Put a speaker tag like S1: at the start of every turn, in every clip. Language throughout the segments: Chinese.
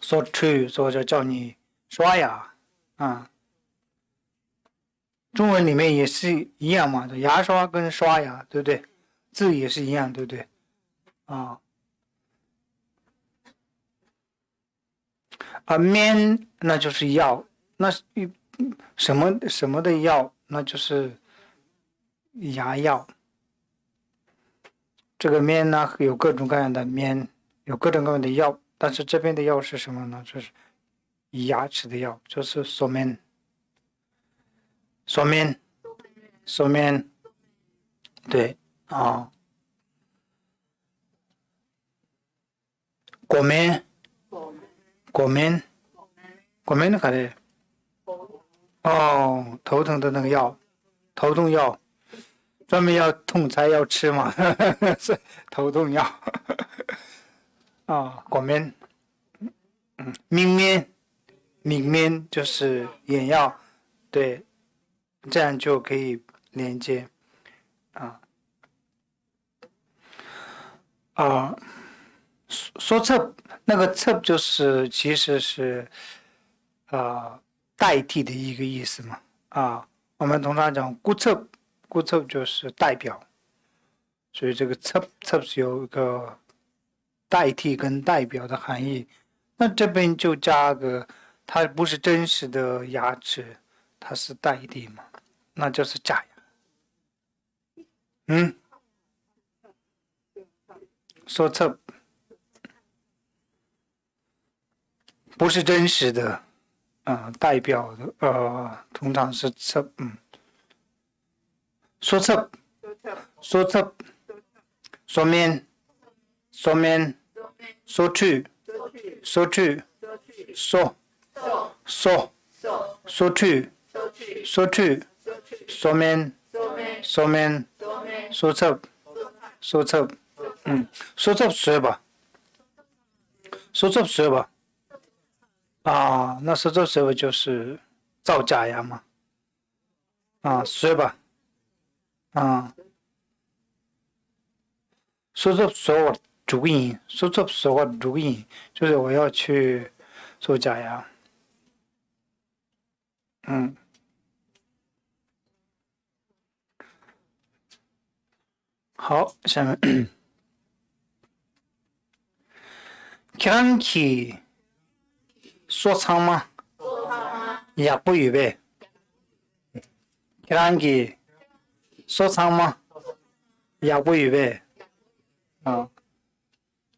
S1: 说去说就叫你刷牙啊。中文里面也是一样嘛，牙刷跟刷牙，对不对？字也是一样，对不对？啊面那就是药，那是什么的药，那就是牙药。这个面呢有各种各样的面，有各种各样的药，但是这边的药是什么呢？就是牙齿的药，就是锁面，锁面，锁面，对啊，果面，果面，果面的卡的哦，头疼的那个药，头痛药，专门要痛才要吃嘛，是头痛药啊，果面，明面，明面就是眼药，对，这样就可以连接啊啊。说侧那个侧就是其实是代替的一个意思嘛啊，我们通常讲顾侧，顾侧就是代表，所以这个侧是有一个代替跟代表的含义。那这边就加个，它不是真实的牙齿，它是代替嘛，那就是假牙。嗯，说侧不是真实的，代表的通常是侧，说侧，说侧，说面，说面，说去，说去，说说说去，说去，说面，说面，说侧，说侧，说侧学吧，说侧学吧。啊，那说侧学吧就是造假牙嘛。啊，学吧。啊，说错说我主意，说错说我主意，就是我要去做假牙。嗯，好，下面 Kranky 说唱吗？也不预备。Kranky 说唱吗？也不预备。啊，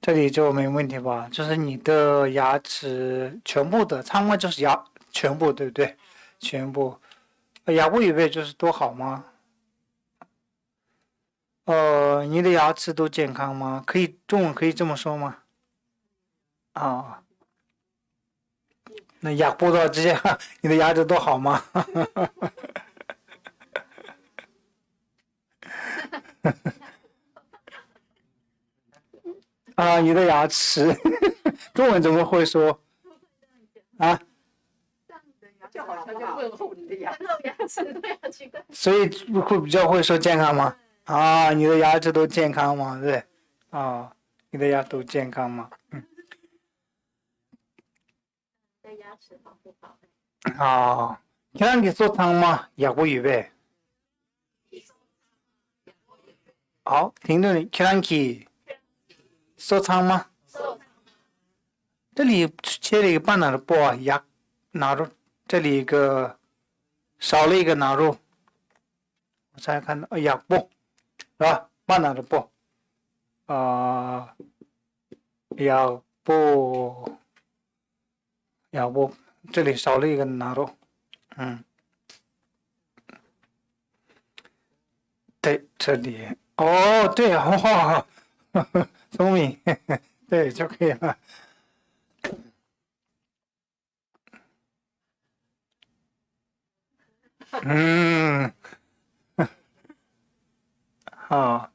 S1: 这里就没问题吧？就是你的牙齿全部的，苍吗就是牙全部，对不对？全部。牙不预备就是多好吗？你的牙齿都健康吗？可以，中文可以这么说吗？啊，那牙不到直接，你的牙齿多好吗？啊，你的牙齿，中文怎么会说啊？
S2: 就好像就问候你的牙齿，对呀，奇怪。
S1: 所以会比较会说健康吗？啊，你的牙齿都健康吗？对，啊，你的牙都健康吗？
S2: 那牙齿好不好？
S1: 啊，让你做汤吗？也不预备。好，听着你 Kranky 收仓吗？这里切了一个半哪的布啊，牙哪入？这里一个少了一个哪入？我才看到，牙布是吧？半哪的布啊，牙布，牙布，这里少了一个哪入？对，这里哦，对，哇，聪明，对就可以了。嗯，好，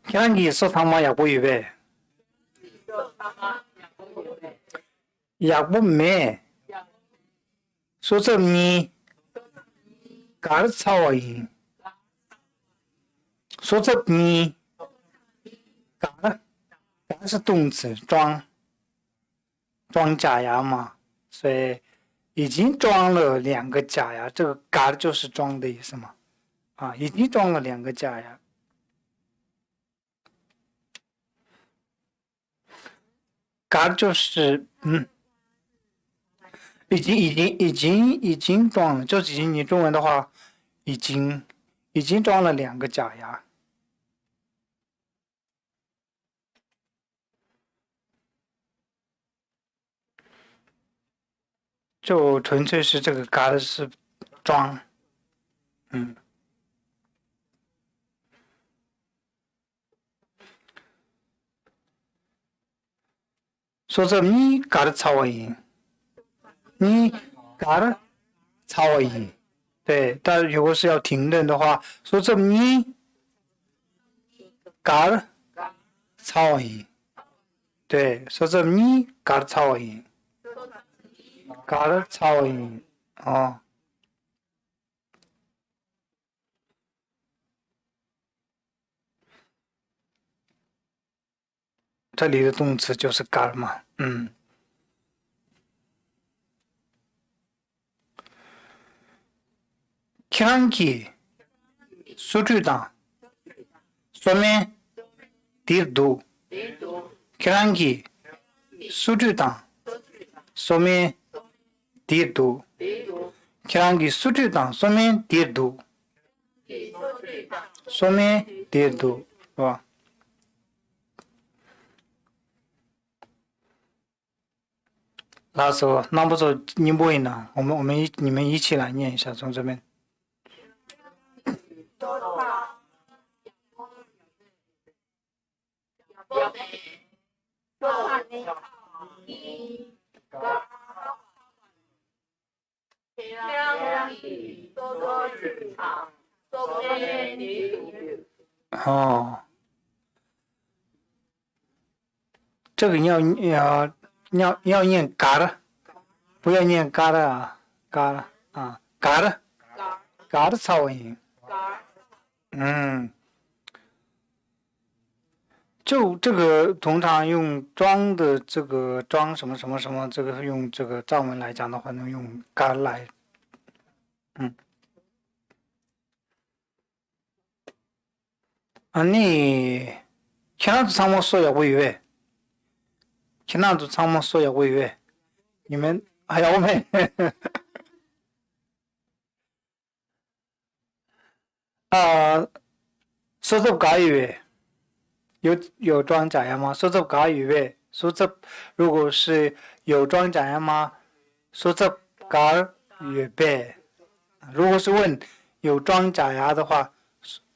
S1: 看你说他妈也不预备，也不没，说这你干的操音，说这你干的它是动词装假牙嘛，所以已经装了2个假牙，这个嘎就是装的意思嘛，啊，已经装了2个假牙，嘎就是已经装了，就是你中文的话，已经装了2个假牙。就纯粹是这个嘎的是装，说这你嘎的超音，你嘎的超音，对，但如果是要停顿的话，说这你嘎的超音，对，说这你嘎的超音，嘎的超音，哦。这里的动词就是嘎嘛，Kirangi sujudan somen dirdu Kirangi sujudan somen dirdu Kirangi sujudan somen dirdu somen dirdu 是吧？那时候那不说你不会呢，你们一起来念一下，从这边。哦，这个要念嘎的，不要念嘎的啊，嘎的啊，嘎的超音，就这个通常用装的这个装什么什么什么，这个用这个藏文来讲的话，能用嘎来，你지난주 상모 써야 왜 지난주 상모 써야 왜你们还要没啊？说这嘎语有装假牙吗？说这嘎语说这如果是有装假牙吗？说这嘎语呗。如果是问有装假牙的话，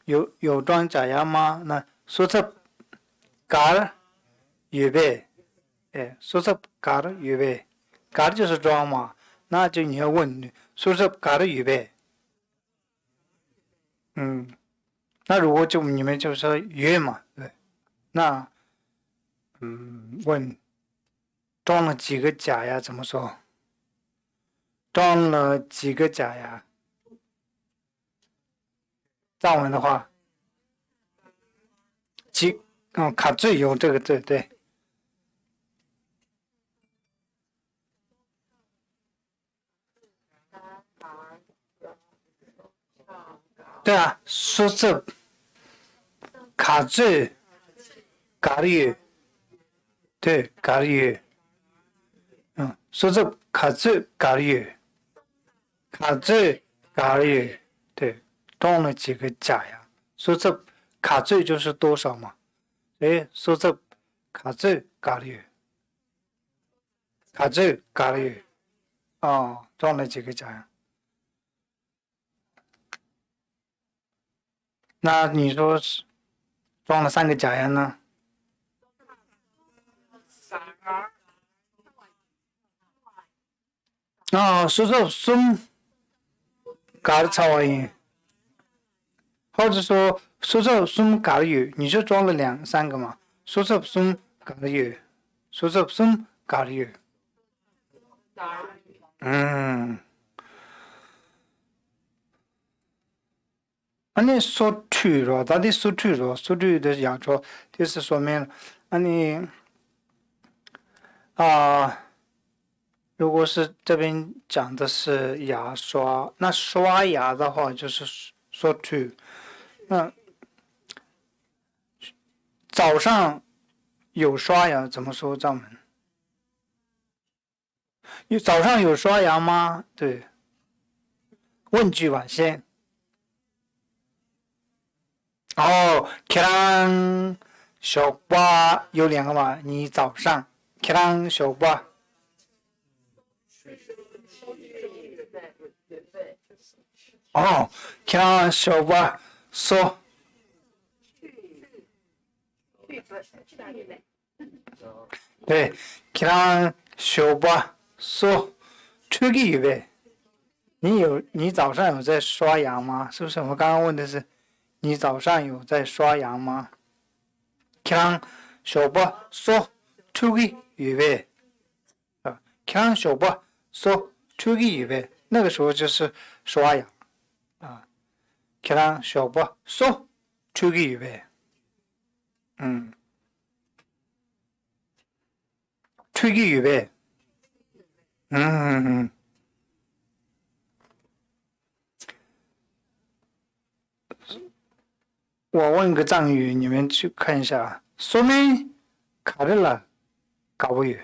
S1: 有装假牙吗？那说这嘎语呗。哎，说这嘎的语呗，嘎的就是装嘛，那就你要问说这嘎的语呗。那如果就你们就说约嘛，对，那问装了几个假牙怎么说？装了几个假牙？藏文的话，卡最有这个字，对。对啊，说这卡最嘎的语，对，嘎的语，说这卡最嘎的语，卡最嘎的语，对，装了几个假牙？说这卡最就是多少嘛？哎，说这卡最嘎的语，卡最嘎的语，哦，装了几个假牙？那你说是装了3个假牙呢？说这松嘎的超音，或者说这松嘎的语，你就装了2、3个嘛？说这松嘎的语，说这松嘎的语，那说出了，到底说出了，说出的讲说，就是说明那你啊、如果是这边讲的是牙刷，那刷牙的话就是说 to。那早上有刷牙怎么说藏文？早上有刷牙吗？对，问句吧先。哦，起来小巴有两个嘛？你早上起来小巴哦，起来小巴说对，起来小巴说出去预备。你早上有在刷牙吗？是不是？我刚刚问的是你早上有在刷牙吗？起来小巴说出去预备啊，起来小巴说出去预备，那个时候就是刷牙啊。起来小巴说出去预备，嗯，出去预备，嗯。我问个藏语，你们去看一下。说明卡着了，搞不有。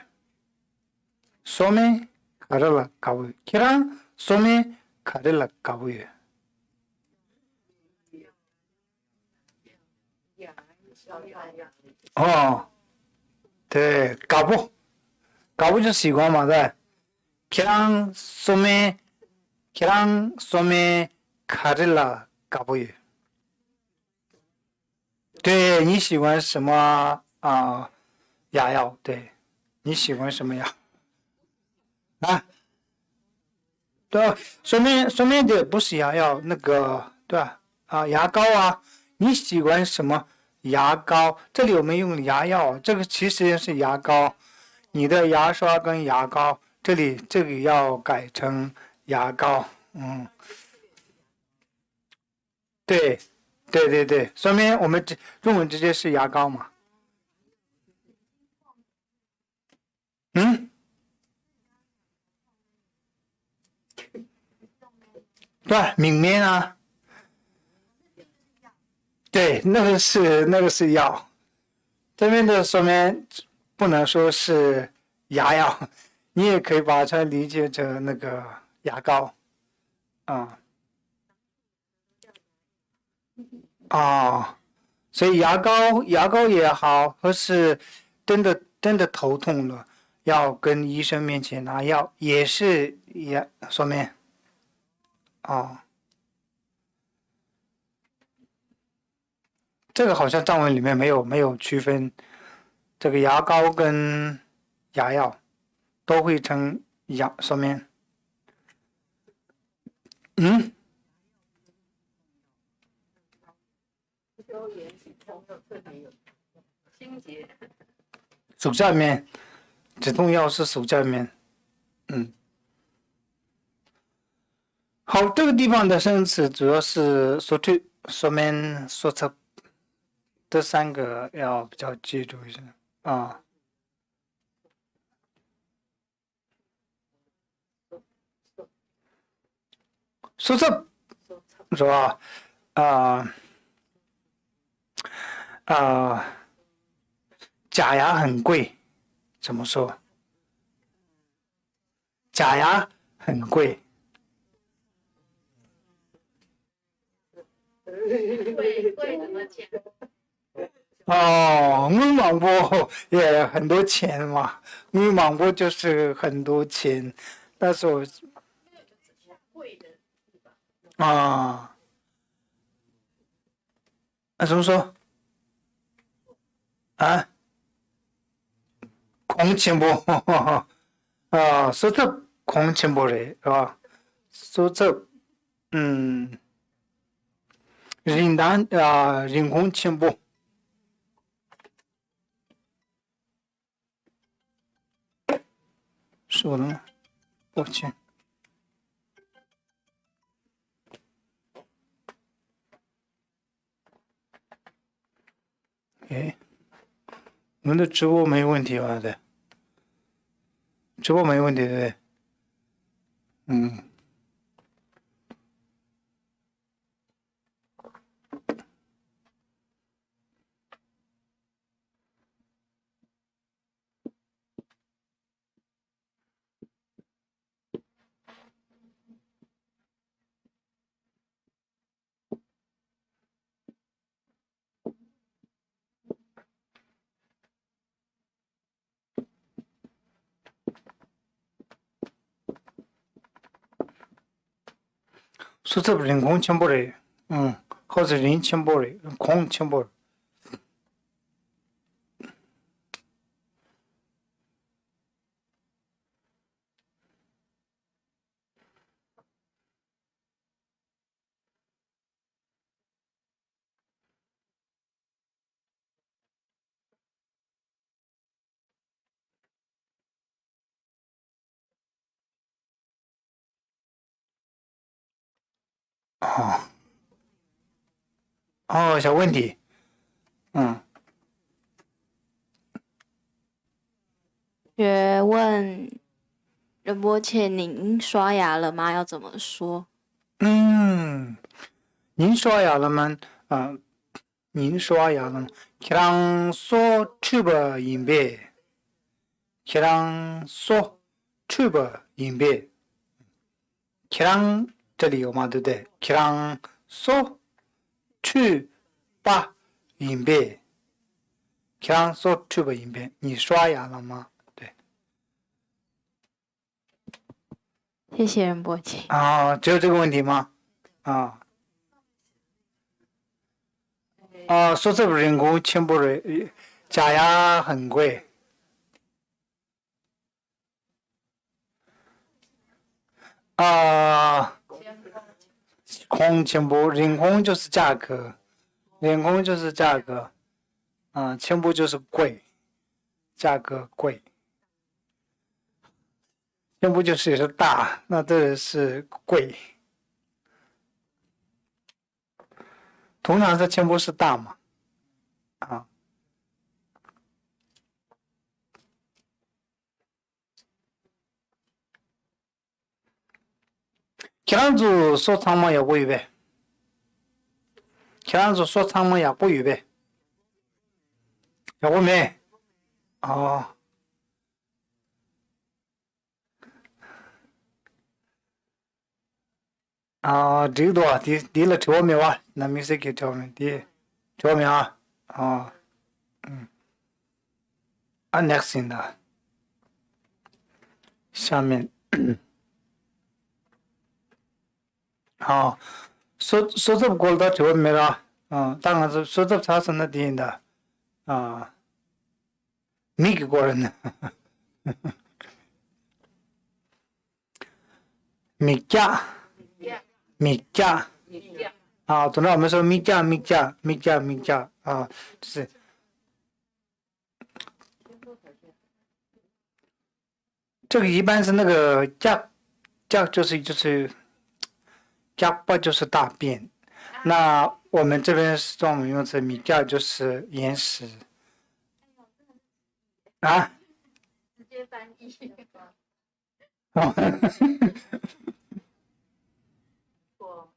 S1: 说明卡着了，搞不有。其他说明卡着了，搞不有。哦，对，搞不就习惯嘛，对。其他说明卡着了，搞不有。对你喜欢什么啊？牙药？对，你喜欢什么药啊？对啊，说明的不是牙药，那个对吧？啊，牙膏啊，你喜欢什么牙膏？这里我们用牙药，这个其实是牙膏。你的牙刷跟牙膏，这里要改成牙膏。嗯，对，对对对，说明我们中文直接是牙膏嘛。嗯，对，抿面啊，对，那个是药。这边的说明不能说是牙药，你也可以把它理解成那个牙膏啊啊，所以牙膏也好，或是真的头痛了，要跟医生面前拿药，也是说明啊，这个好像藏文里面没有区分，这个牙膏跟牙药都会称说明嗯。手下面止痛药是手下面，嗯，好，这个地方的生词主要是说退、说明、说测，这三个要比较记住一下啊。说测是吧？啊啊，假牙很贵，怎么说？假牙很贵
S2: 贵怎么讲？
S1: 哦。乌芒波也很多钱嘛，乌芒波就是很多钱，但是我
S2: 贵的
S1: 啊，那怎么说啊？空钱不？啊，说这空钱不嘞，是吧？说这人工钱不？说呢？抱歉，哎，我们的直播没问题吧？对，直播没问题，对不对？嗯。说这不人工清波的，或者人清波的，空清波。小问题，
S3: 问仁波切，您刷牙了吗？要怎么说？
S1: 您刷牙了吗？您刷牙了吗？그랑 소 튜버 인베， 그랑 소 튜버 인베， 그랑这里有吗？对不对？그랑 소 튜버 인베， 그랑 소 튜버 인베， 你刷牙了吗？对。
S3: 谢谢仁波切。
S1: 只有这个问题吗？说这个人工清不的假牙很贵。空清不，人工就是价格，人工就是价格，清不就是贵，价格贵。清不就是也是大，那这是贵。通常是清不是大嘛，기란주 소창마 야보이베 기란주 소창마 야보이베 야보메这个多低了这没哇那没事给这没低这没next 的下面说这不过到这没了当然是说这产生的低的没给过人的米价总之我们说米价就是这个一般是那个价就是价不就是大便，那我们这边是专门用词米价就是岩石
S2: 直接翻译。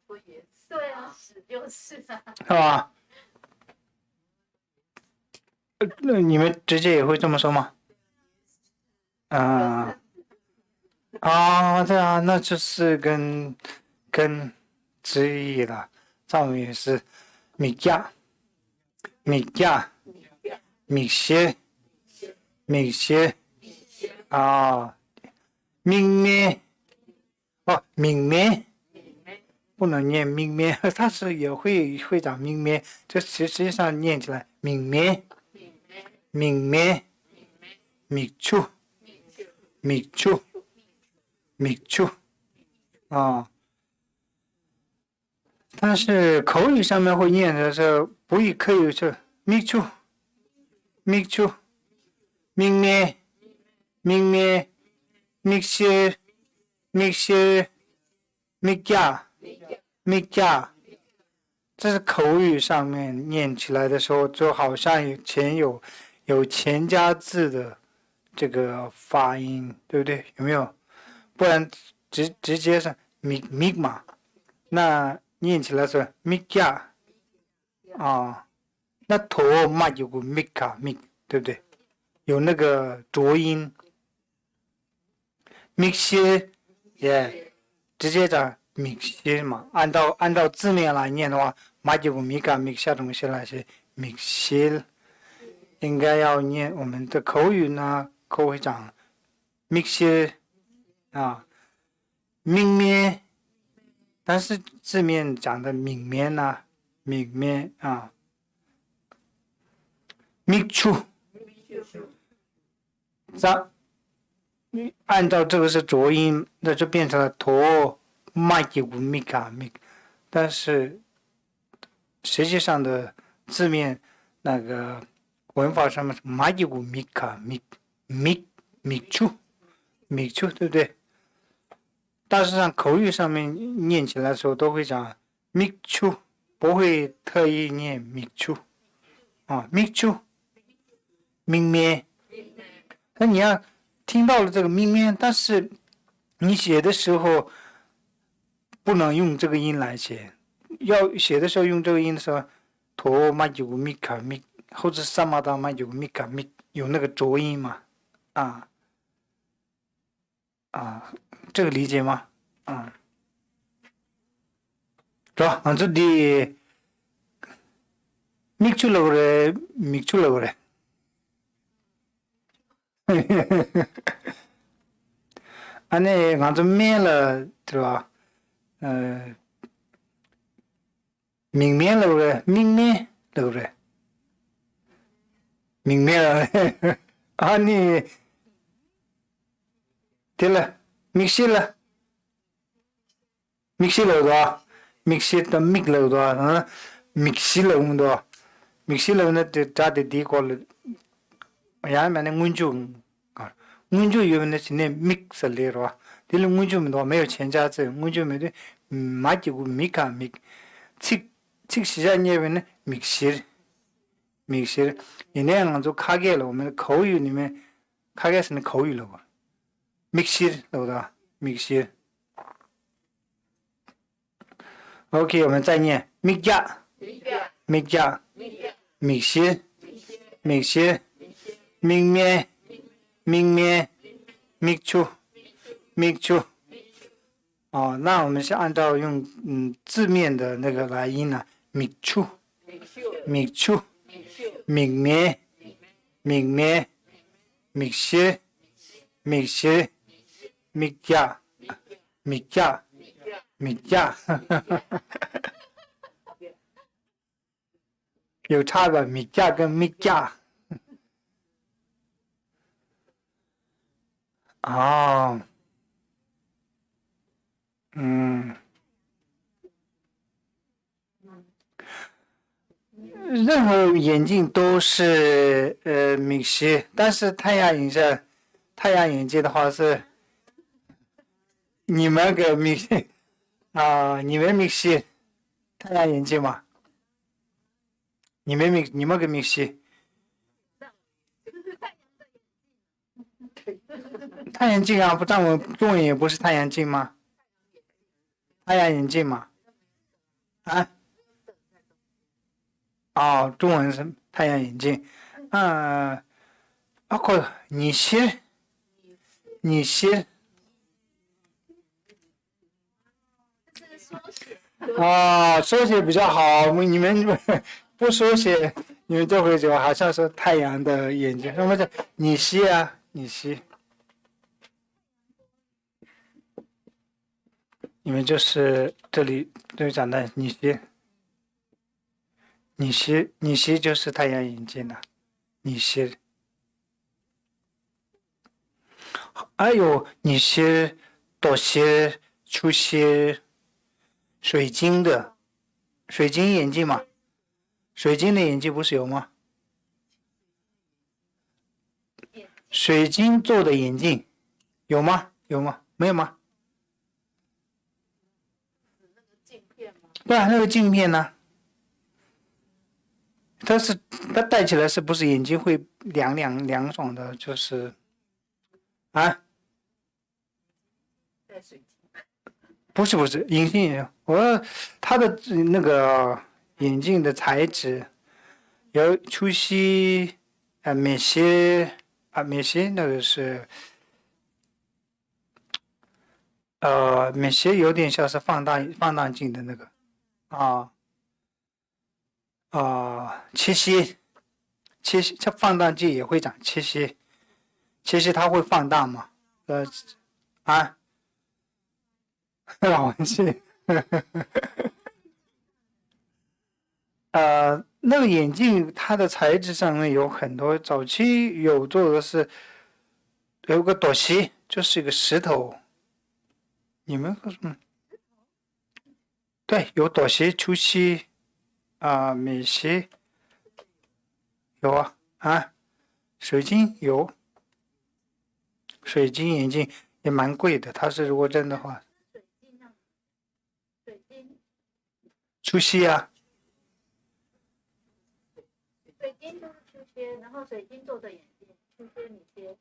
S2: 我也是。对啊，屎就是啊。
S1: 是吧？那你们直接也会这么说吗？对啊，那就是跟直译了，藏语也是米价、米歇、明面明面不能念明面，它是也会讲明面，这实际上念起来明面米醋但是口语上面会念的是不以口语是米醋明面米歇米价，这是口语上面念起来的时候，就好像以前有有前加字的这个发音，对不对？有没有？不然直接是 mig 嘛，那念起来是 migya 啊，那头嘛有个 mika mig， 对不对？有那个浊音 mixi 也直接讲 mixi 嘛，按照字面来念的话，嘛有个 mika mig 下东西来是 mixi， 应该要念我们的口语呢，口会讲 mixi 啊。明面，但是字面讲的明面呐、明面啊，密出，这按照这个是浊音，那就变成了陀麦吉乌米卡米，但是实际上的字面那个文法上面是麦吉乌米卡米出，对不对？大致上口语上面念起来的时候都会讲 mikchu， 不会特意念 mikchu 啊 mikchu 明面。那你要听到了这个明面，但是你写的时候不能用这个音来写，要写的时候用这个音的时候，陀嘛有个米卡米，或者萨玛达嘛有个米卡米，有那个浊音嘛，这个理解吗？자, 안저디 믹출라 그래, 믹출라 그래. 아니, 안저 면라 들어. 밍면라 그래, 밍면라 그래. 밍면라 그래. 아니, 됐라. 믹실라. 믹실라 그래. 믹실다 믹라고도 믹실라고도 믹실라는 자데 디콜 야만에 문주 문주 요번에 진에 믹슬레로 딜 문주도 没有前加字 문주면도 마지고 미카 믹 시작하면 믹실 이내는 좀 가게로 오면 거유님의 가게에서는 거유로 믹실로다 믹실 OK， 我们再念米加，米加，米西，米西，明面，明面，米出，米出。哦，那我们是按照用字面的那个来音呢，米出，米出，明面，明面，米西，米西，米加，米加。米价，有差的，米价跟米价。哦，任何眼镜都是米西，但是太阳眼镜的话是你们给米西。你们米西太阳眼镜吗？你们给米西太阳镜啊，不中文也不是太阳镜吗？太阳眼镜嘛，中文是太阳眼镜，包括你西。缩写比较好，你们不缩写，你们就会觉得好像是太阳的眼睛。什么叫你西啊？你西，你们就是这里讲的你西就是太阳眼镜了，你西。还有你西、多西、出西。水晶眼镜嘛，水晶的眼镜不是有吗？水晶做的眼镜有吗？没有吗？对啊，那个镜片呢？但是它戴起来是不是眼睛会凉爽的？就是啊，
S2: 戴水晶，
S1: 不是隐形眼镜，它的那个眼镜的材质有粗细美些美些那个是美些有点像是放大镜的那个啊切息它放大镜也会长切息它会放大吗？啊，老王气。那个眼镜它的材质上面有很多，早期有做的是有个朵西，就是一个石头。你们说什么？对，有朵西、粗西美西有水晶有，水晶眼镜也蛮贵的，它是如果真的话，
S2: 水晶啊，水晶，
S1: 粗西
S2: 水晶都是粗些，然后水晶做的眼镜，粗些米些。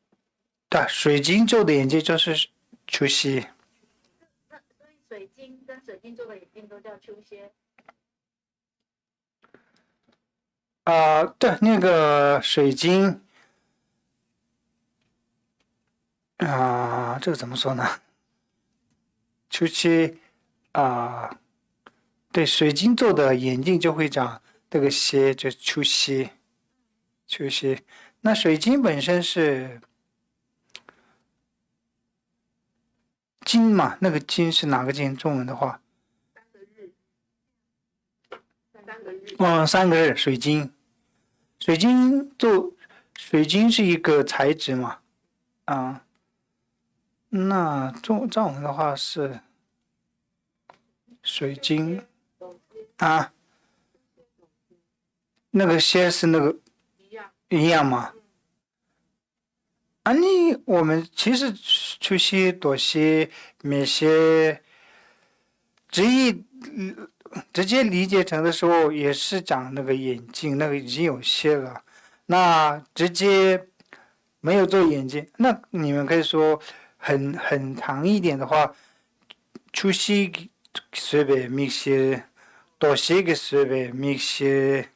S1: 对，水晶做的眼镜就是粗西。
S2: 那所以水晶跟水晶做的眼镜都叫粗些。
S1: 对，那个水晶这个怎么说呢？初期对，水晶做的眼镜就会长这个些，就粗些。那水晶本身是金嘛？那个金是哪个金？中文的话，三个日，水晶。水晶是一个材质嘛？那藏文的话是水晶那个些是那个一样吗？我们其实粗些、多些、美些，直接理解成的时候也是讲那个眼镜，那个已经有些了。那直接没有做眼镜，那你们可以说很长一点的话，粗些随便密些，多些个随便密些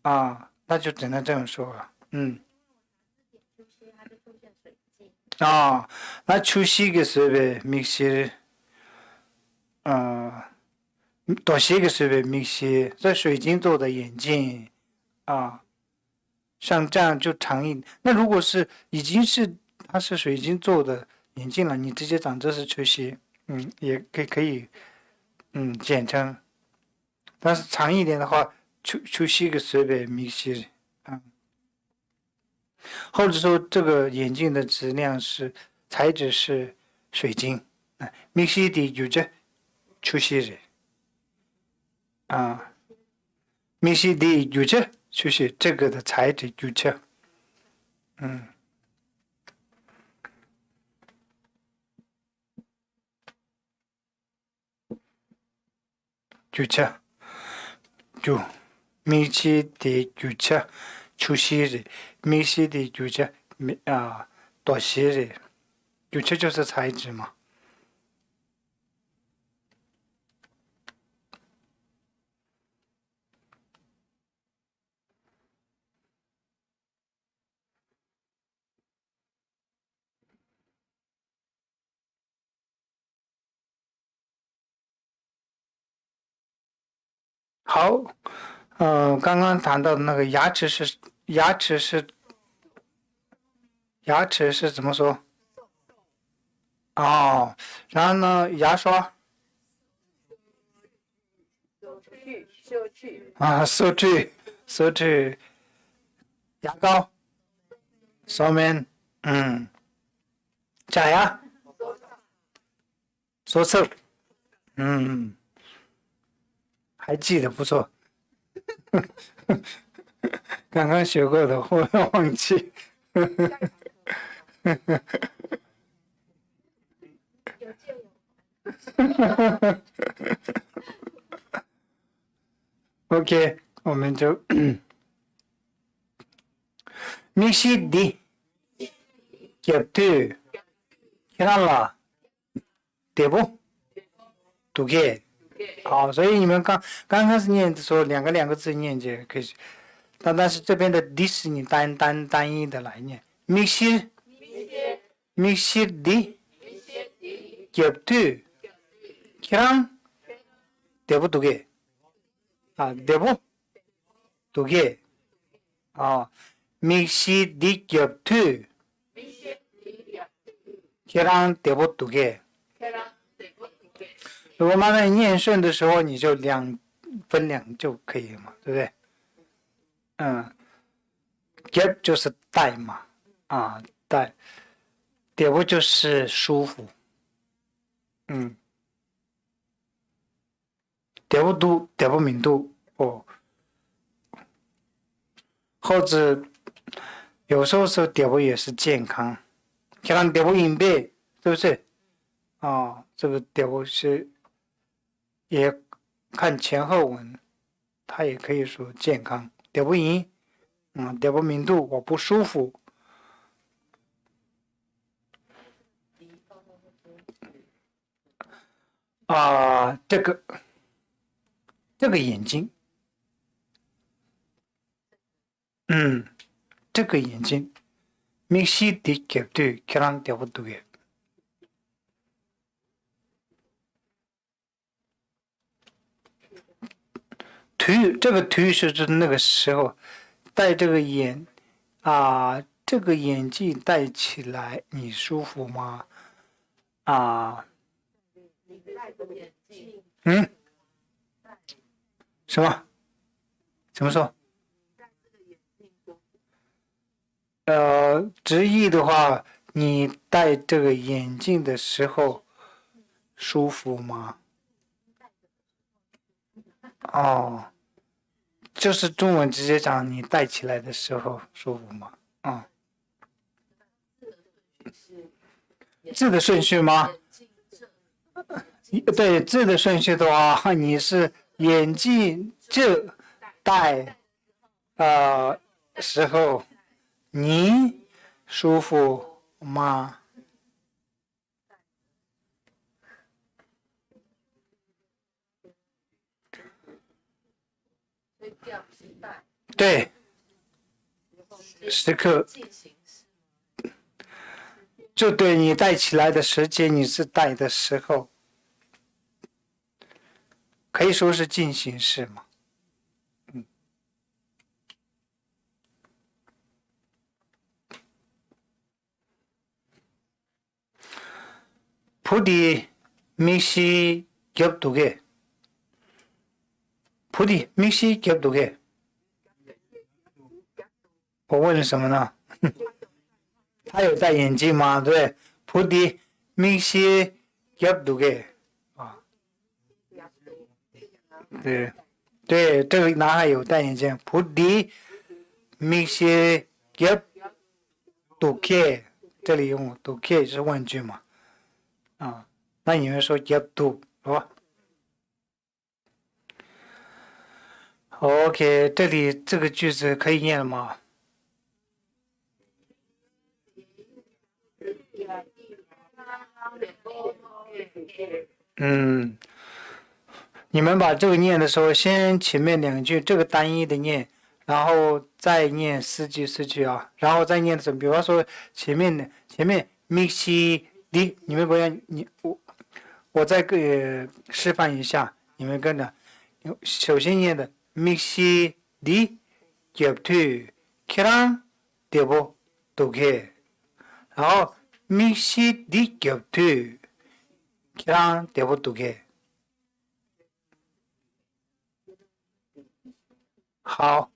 S1: 那就只能这么说了。
S2: 粗些它就出现水晶。
S1: 那粗些个随便密些，多些个随便密些，这水晶做的眼镜像这样就长一点。那如果是已经是它是水晶做的眼镜了，你直接讲这是粗些，也可以简称。但是长一点的话，粗些个随便密些或者说这个眼镜的质量是材质是水晶密些的有着粗些的密些的有着粗些这个的材质有着就密些的有着粗些的密些的有着多些的有着就是材质嘛。好，刚刚谈到的那个牙齿是怎么说？然后呢，牙刷收据，牙膏上面，假牙，说错，还记得不错，刚刚学过的后来忘记。OK，我们就 믹시디 겹투 키란라 대보 读给好，所以你们刚开始念的时候，两个字念就可以，但是这边的 this 你单一的来念 믹시 믹시디 겹투 키랑 대보 读给啊대보 读给啊 믹시디 겹투 키랑 대보 读给如果慢慢念顺的时候，你就分两就可以了嘛，对不对？get 就是带嘛，带，点不就是舒服，点不明度哦，或者有时候点不也是健康，像点不隐蔽，是不是？这个点不是。也看前后文，它也可以说健康。点不赢，点不明度，我不舒服。这个眼睛，这个眼睛，密西迪给对，可能点不对。这个图是指那个时候戴这个这个眼镜戴起来你舒服吗？什么？怎么说？直译的话，你戴这个眼镜的时候舒服吗？就是中文直接讲，你戴起来的时候舒服吗？字的顺序吗？对，字的顺序的话，你是眼镜这戴时候，你舒服吗？对，时刻就对你戴起来的时间，你是戴的时候，可以说是进行式嘛。부디 믹시 겹두개 부디 믹시 겹두개 我问什么呢？他有戴眼镜吗？对，부디 믹시 겹두개对，这个男孩有戴眼镜。부디 믹시 겹두개这里用두개是问句嘛？那你们说 겹두 是吧 ？OK， 这里这个句子可以念了吗？你们把这个念的时候，先前面两句这个单一的念，然后再念四句啊，然后再念的时候，比方说前面믹시 디，你们不要我再示范一下，你们跟着，首先念的믹시 디 겹투 키랑 대보 두개，然后믹시 디 겹투 키랑 대보 두개。好，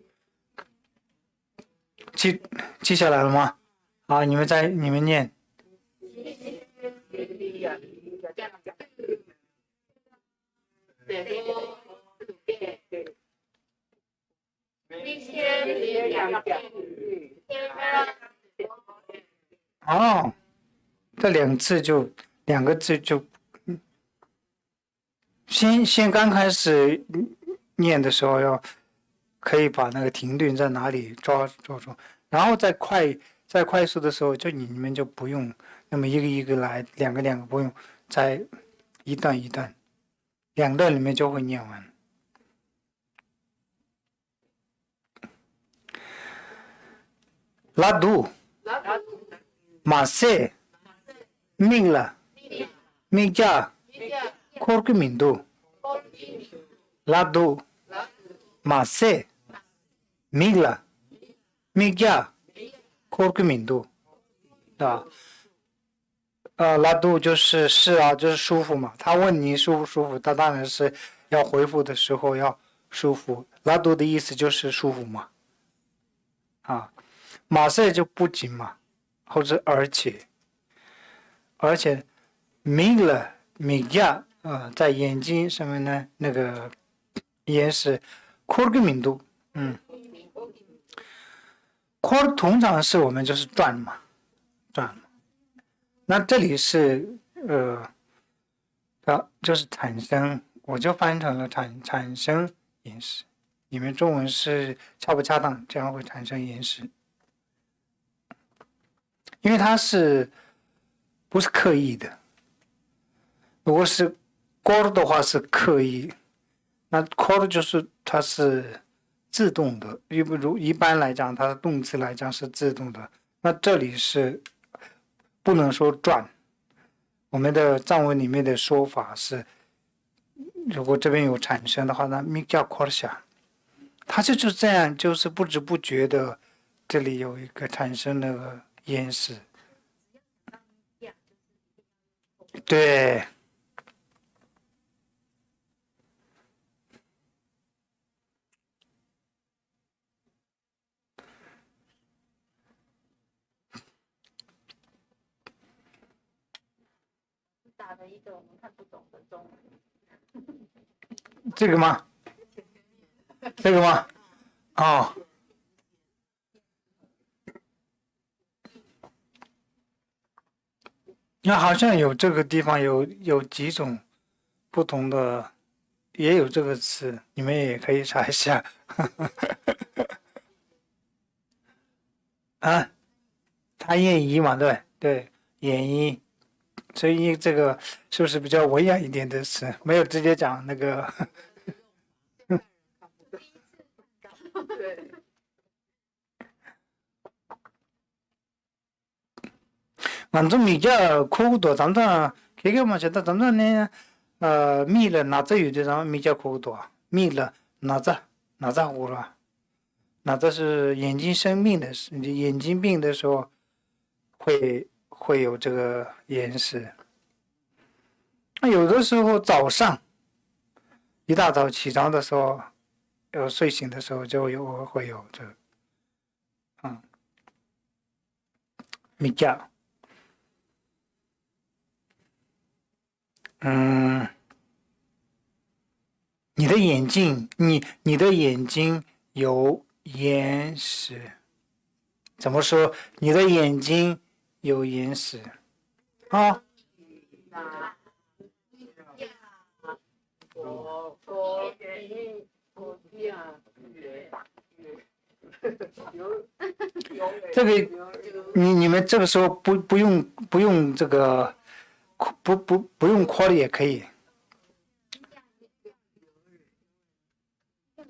S1: 记下来了吗？好，你们念。这两个字就，先刚开始念的时候可以把那个停顿在哪里抓住，然后再快速的时候，就你们就不用那么一个一个来，两个不用，再一段一段，2段里面就会念完。拉杜马塞命了命加科克敏度拉杜马塞命了命加科克敏度啊。拉杜就是啊，就是舒服嘛。他问你舒不舒服，他当然是要回复的时候要舒服。拉杜的意思就是舒服嘛。啊，马赛就不仅嘛，或者而且明了明加在眼睛上面呢那个眼是扩个敏度，扩通常是我们就是转嘛。那这里是就是产生，我就翻成了产生延时。你们中文是恰不恰当？这样会产生延时，因为它是不是刻意的？如果是 call 的话是刻意，那 call 就是它是自动的，一般来讲，它的动词来讲是自动的。那这里是不能说转。我们的藏文里面的说法是，如果这边有产生的话，那咪叫 call 下，它就是这样，就是不知不觉的，这里有一个产生那个延时。对。
S2: 打了一个我们看不懂的中文。
S1: 这个吗？这个吗？哦。那好像有这个地方有几种不同的，也有这个词，你们也可以查一下。啊，他演绎嘛，对，演绎，所以这个是不是比较文雅一点的词？没有直接讲那个。
S2: 对。
S1: 俺这米家苦多，咱这这个嘛，现在咱这呢，米了哪子有的咱米家苦多，米了哪子糊了，哪子是眼睛生病的时，眼睛病的时候会有这个延时。那有的时候早上一大早起床的时候，睡醒的时候就会有这个，米家。你的眼睛，你的眼睛有眼屎，怎么说？你的眼睛有眼屎啊？这个你们这个时候不用这个不用扩的也可以。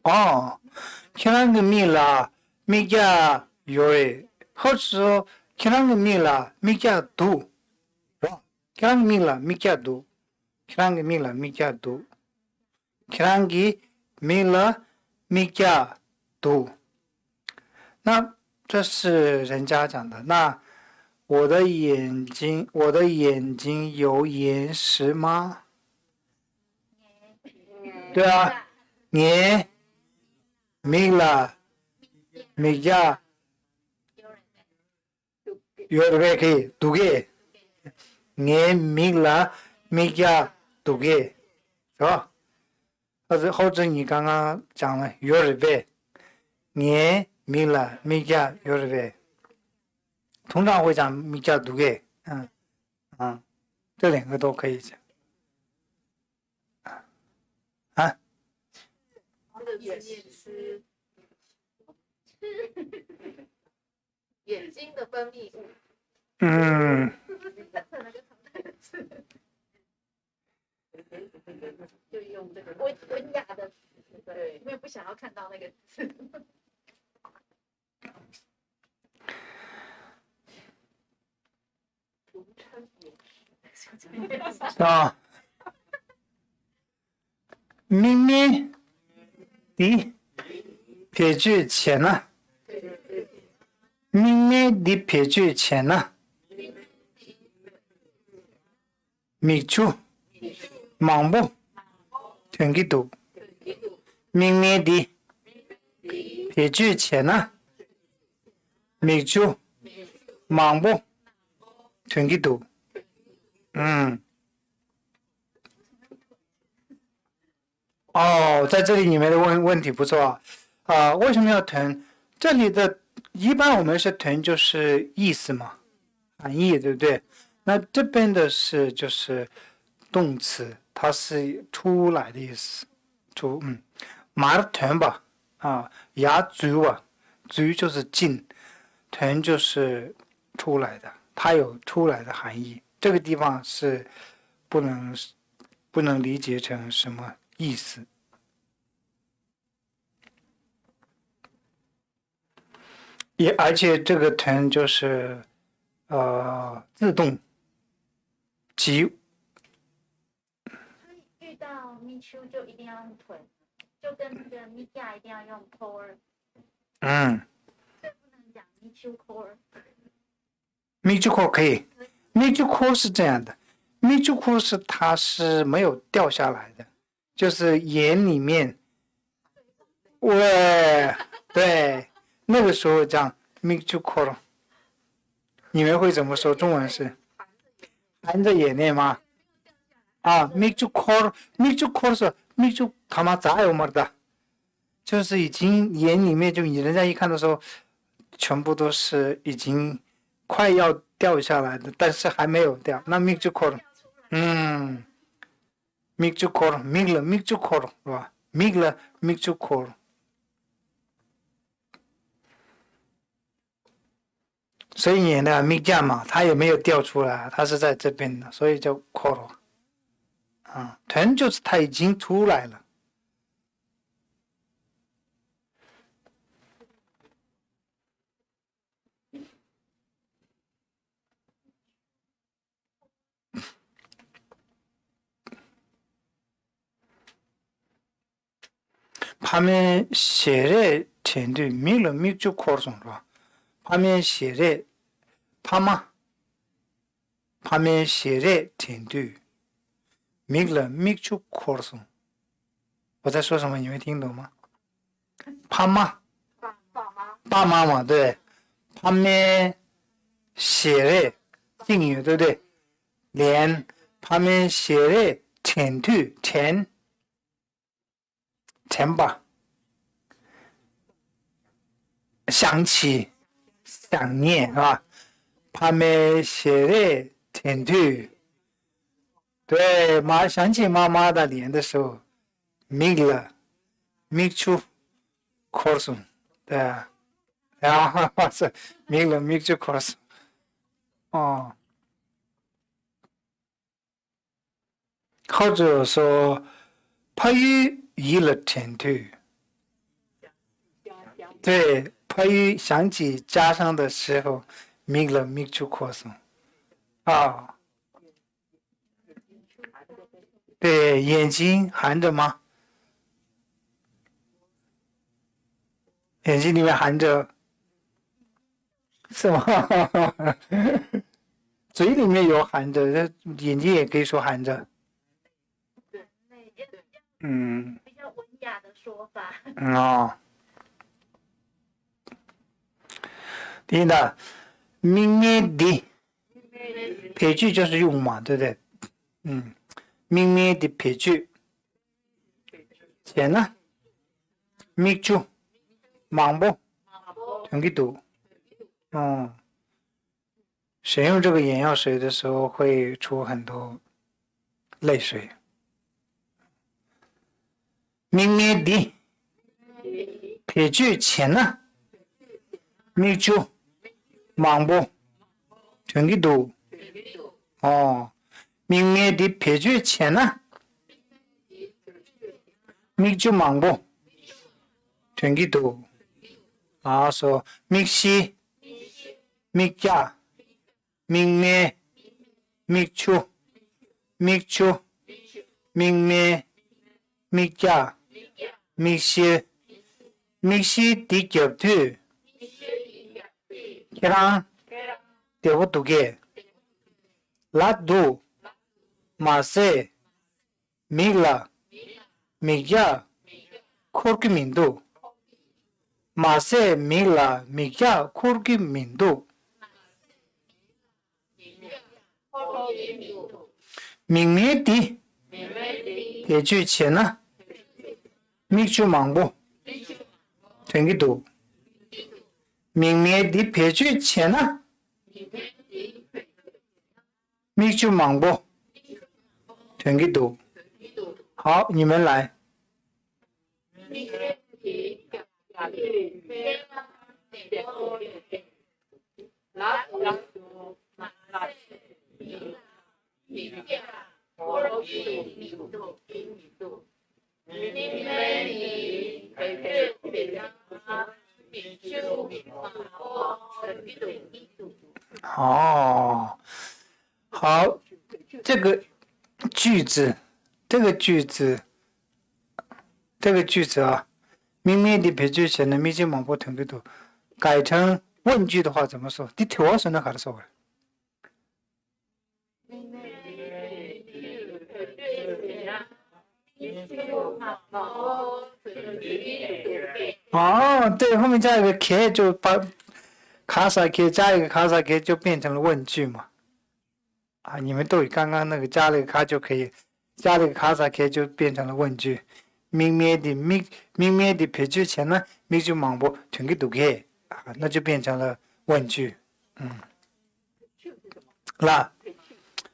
S1: 哦，그런 의미라 미자 요에 혹시 그런 의미라 미자 두 그런 의미라 미자 두 그런 의미라 미자 두 그런 의미라 미자 두。那这是人家讲的。那我的眼睛有眼屎吗？对啊，眼。Mila, Mija, Yorveke, Duge, Nye Mila, Mija, Duge， 是吧？或者你刚刚讲了 Yorve， Nye Mila, Mija, Yorve， 通常会讲 Mija Duge， 这2个都可以讲。啊？
S2: 这个也是吃。眼睛的分泌物，就用这个文雅的词，对，因为不想要看到那个字。俗称也是。
S1: 啊，明明的撇句前呢，明明的撇句前呢，密住盲目停给读，明明的撇句前呢，密住盲目停给读，哦，在这里里面的问题不错啊，为什么要囤？这里的一般我们是囤就是意思嘛，含义对不对？那这边的是就是动词，它是出来的意思，马的囤吧，牙足啊，足就是进，囤就是出来的，它有出来的含义。这个地方是不能理解成什么意思。而且这个囤就是自动及
S4: 遇到 me too 就一定要用臀，就跟那个 me yeah 一定要用 core， 不能讲 me too core。me
S1: too core 可以，me too core 是这样的，me too core 是它是没有掉下来的，就是眼里面，对，那个时候讲 me too core， 你们会怎么说？中文是含着眼泪吗？me too core，me too core 是 me too他妈咋有么的，就是已经眼里面就你人家一看的时候，全部都是已经快要掉下来的，但是还没有掉。那 me too core，me too core，me 了 me too core 是吧？me 了 me too core。所以你的 me 价嘛，它也没有掉出来，它是在这边的，所以叫 core。臀就是它已经出来了。파면 시래 텐드 밀로 밀주 코르송로 파면 시래 파마 파면 시래 텐드 밀로 밀주 코르송 我在说什么？你没听懂吗？爸妈嘛，对，旁边写的敬语，对不对？连旁边写的前途前吧，想起想念是吧？旁边写的前途，对，想起妈妈的脸的时候。Migla, Migchu Korsum， 对啊，然后是 Migla Migchu Korsum， 哦，或者说拍于娱乐前途，对，拍于想起家乡的时候 ，Migla Migchu Korsum， 啊，对，眼睛含着吗？眼睛里面含着是吗？嘴里面有含着，眼睛也可以说含着。
S4: 比较文雅的说法。
S1: 第一呢，明明的撇句就是用嘛，对不对？明明的撇句，前呢，密住。盲目全给读，使用这个眼药水的时候会出很多泪水。明明的撇句前呢，密住忙不全给读哦，明面的撇句前呢，咪就忙不全给读啊，说咪西咪家明面咪秋咪秋明面咪家咪西咪西的脚头，给他对我读给。Ladu, Mase, Mila, Mija, Kurki Mindu. Mase, Mila, Mija, Kurki Mindu. Mingme di, 也句前呢，咪就忙不，全给读。明面的撇句前呢？咪就忙不，全给读。好，你们来。哦，好，这个句子啊，明面的撇句前的咪就忙不全给读，改成问句的话怎么说？你听我说那还是说？哦，对，后面加一个 k 就把卡萨 k 加一个卡萨 k 就变成了问句嘛。啊，你们都有刚刚那个加了一个卡就可以，加了一个卡萨 k 就变成了问句。明面的撇句前呢，咪就忙不全给读给啊，那就变成了问句。那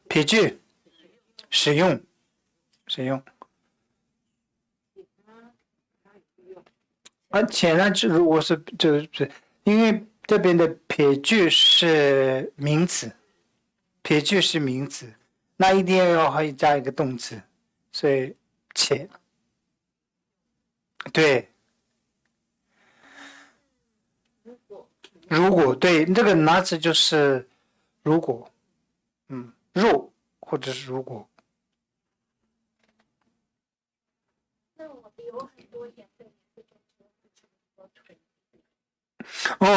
S1: 撇句使用。而且呢，如果是就是因为这边的撇句是名词，那一定要还加一个动词，所以且对，如果对这个拿词就是如果，若或者是如果。哦，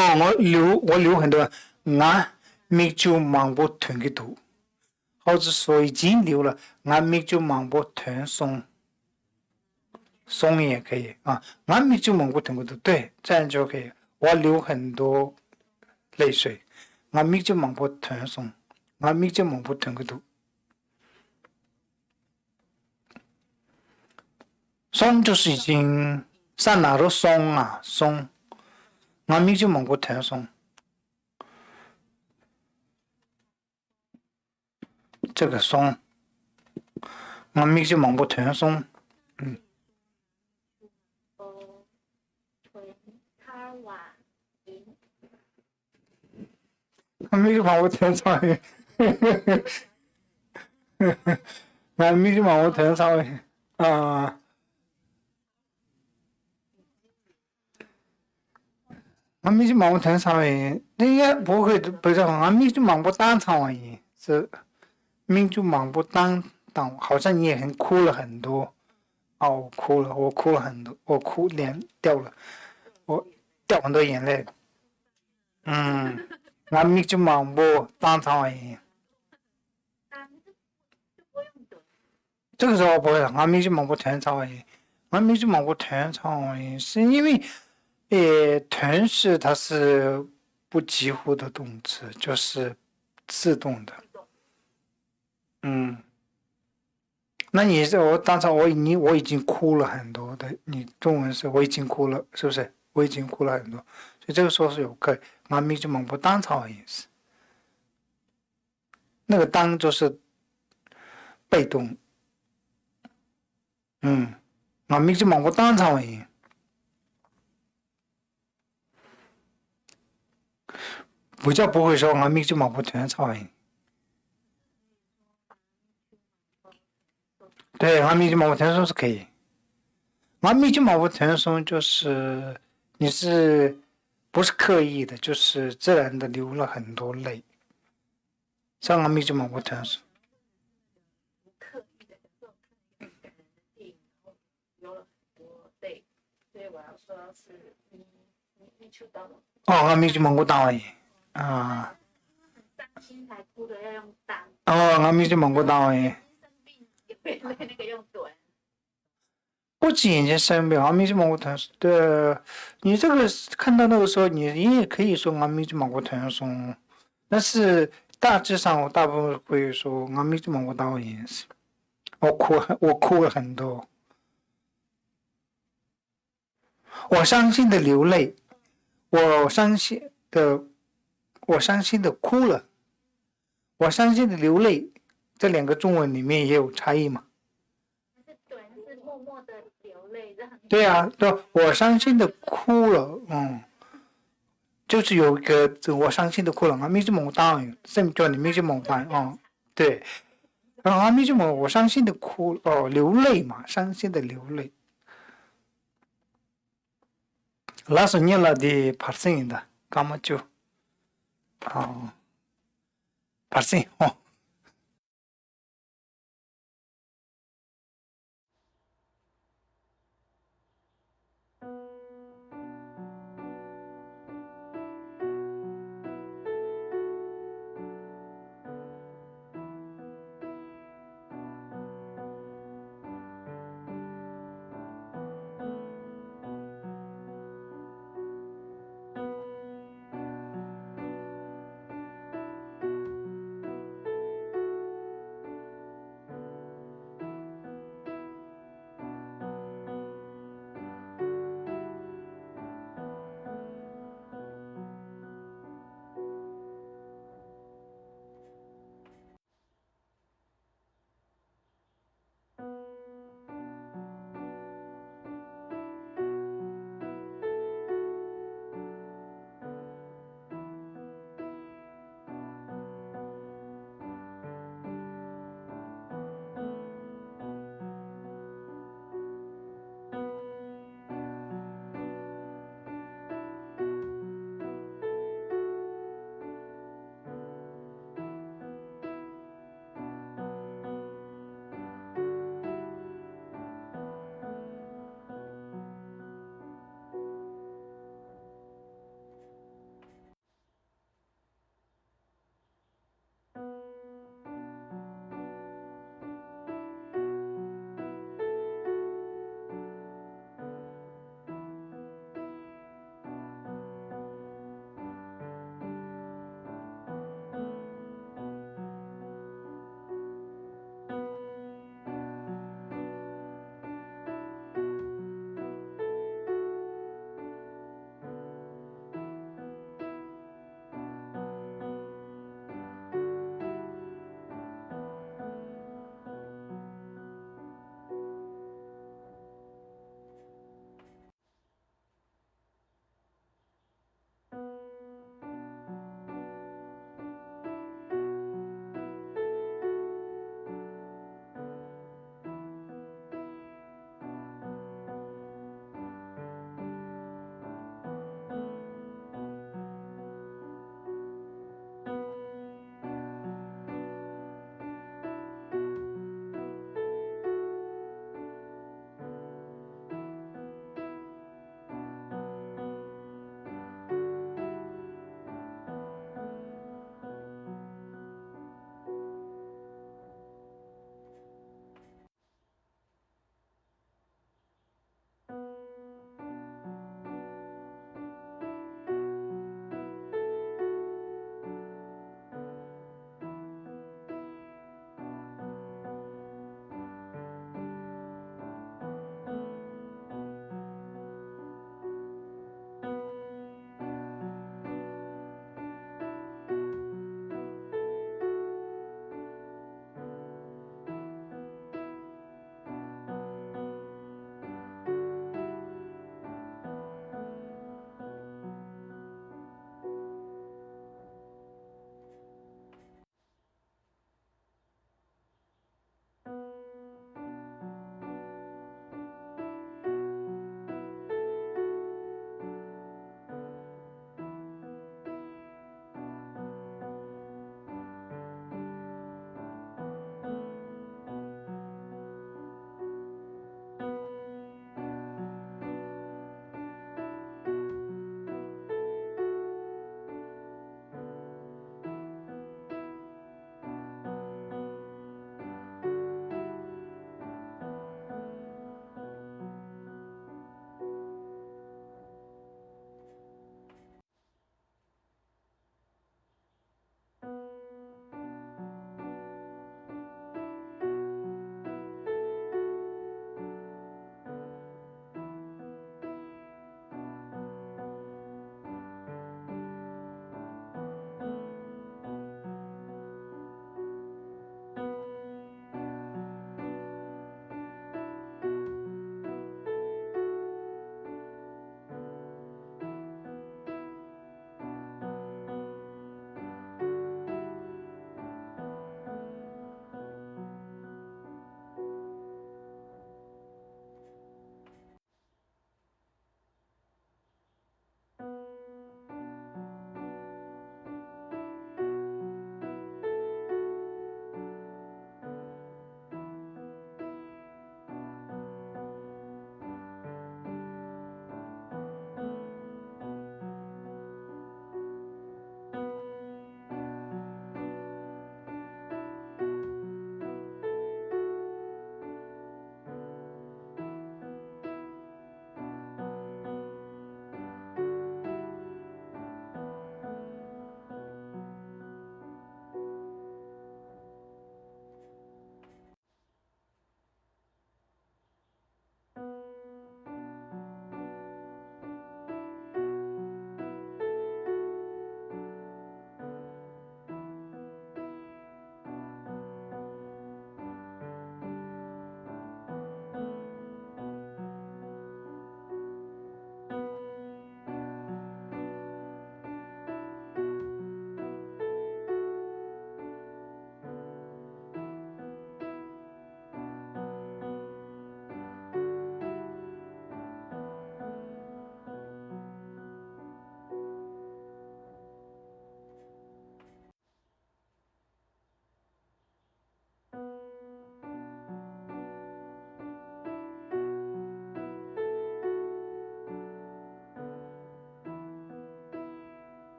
S1: 我留很多，俺咪就忙不囤给读，或者说已经留了，俺咪就忙不囤松也可以啊，俺咪就忙不囤给读，对，这样就可以。我流很多泪水，俺咪就忙不囤松，俺咪就忙不囤给读。松就是已经上哪都松啊，松。俺咪就忙过团松，这个松，俺咪就忙过团松，俺咪就忙过团草的，俺咪就忙过团草的，啊。俺咪就忙不团草诶，应该不会不是，俺咪就忙不当场而已，是咪就忙不当，好像你也很哭了很多，我哭了很多，我哭脸掉了，我掉很多眼泪，俺咪就忙不当场而已，这个时候不会，俺咪就忙不团草而已，俺咪就忙不团草而已，是因为。团式它是不及物的动词，就是自动的。那你是我当场我已经哭了很多的，你中文是我已经哭了，是不是？我已经哭了很多，所以这个说是有可以，俺咪就忙不当场意思。那个当就是被动，俺咪就忙不当场意思。不叫不会说，阿弥就冇不团操音。对，阿弥就冇不团松是可以。阿弥就冇不团松就是你是不是刻意的，就是自然的流了很多泪。像阿弥就冇不团松。
S2: 不刻意的，这种看一个感人的电影，然后流了很多泪，所以我要说是你触到了。
S1: 哦，阿弥就冇过当而已。啊。
S2: 很伤心才哭的要用当。
S1: 哦，阿弥就冇过当而已。
S2: 生病流眼泪那个用短。
S1: 不止眼睛生病，阿弥就冇过团松。对，你这个看到那个时候，你也可以说阿弥就冇过团松，但是大致上我大部分会说阿弥就冇过当而已。我哭了很多。我伤心的流泪，我伤心的哭了，我伤心的流泪，这两个中文里面也有差异嘛？
S4: 对，是默默的流泪，让你
S1: 对啊，对，我伤心的哭了，就是有一个我伤心的哭了，阿弥就冇答应，甚叫你咪就冇答应，对，然后阿弥就冇，我伤心的哭，流泪嘛，伤心的流泪。拉索尼拉的8%的，干嘛就8%哦。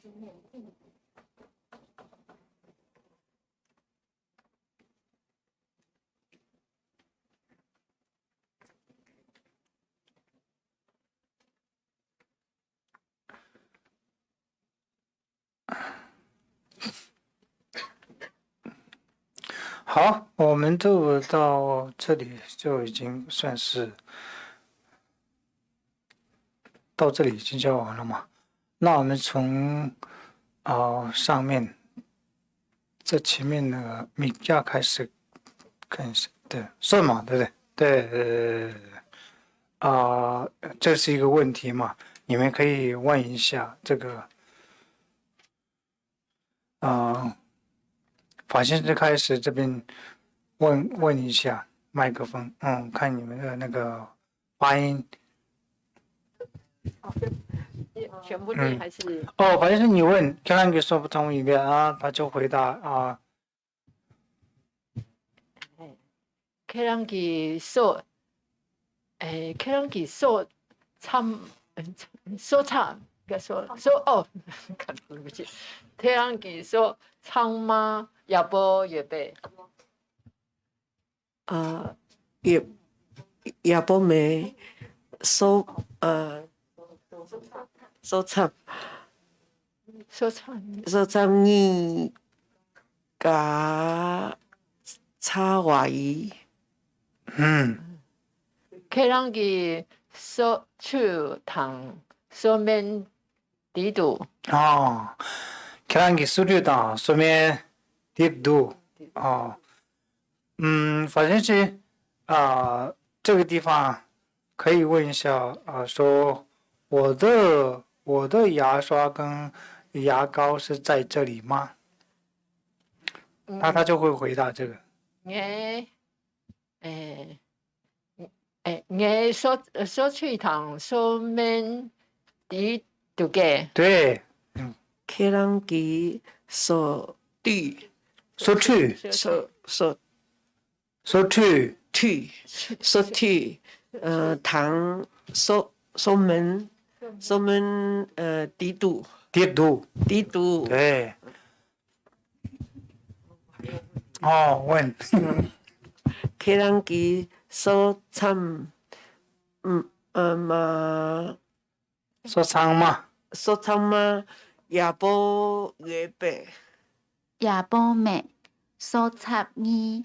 S2: 是念地。
S1: 好，我们就到这里就已经算是到这里已经教完了嘛。那我们从上面这前面那个米亚开始看一下，对，算嘛，对不对？对，这是一个问题嘛，你们可以问一下这个法先生开始这边问一下麦克风，看你们的那个发音。
S2: 全部念还是？
S1: 法先生你问，刚刚给说不通一遍啊，他就回答啊。
S2: 케랑기 소 케랑기 소 참 소참 그러니까对不起케랑기 소 참마 야보 예배
S5: 야봄에 소참
S2: 소참
S5: 소참니가 차와이
S2: 케랑기 소추당 소면 디도
S1: 계란기 수류다 소면 딥도法先生这个地方可以问一下说我的牙刷跟牙膏是在这里吗？那他就会回答这个。
S2: 예 소추당 소면 디두개
S1: 对，
S5: 계란기 소띠
S1: 소추
S5: 소티 당 소men 디두
S1: 딥도对问
S5: 계란기 소참
S1: 소상마
S5: 소참마 야보 예배
S3: 야봄에 소찹니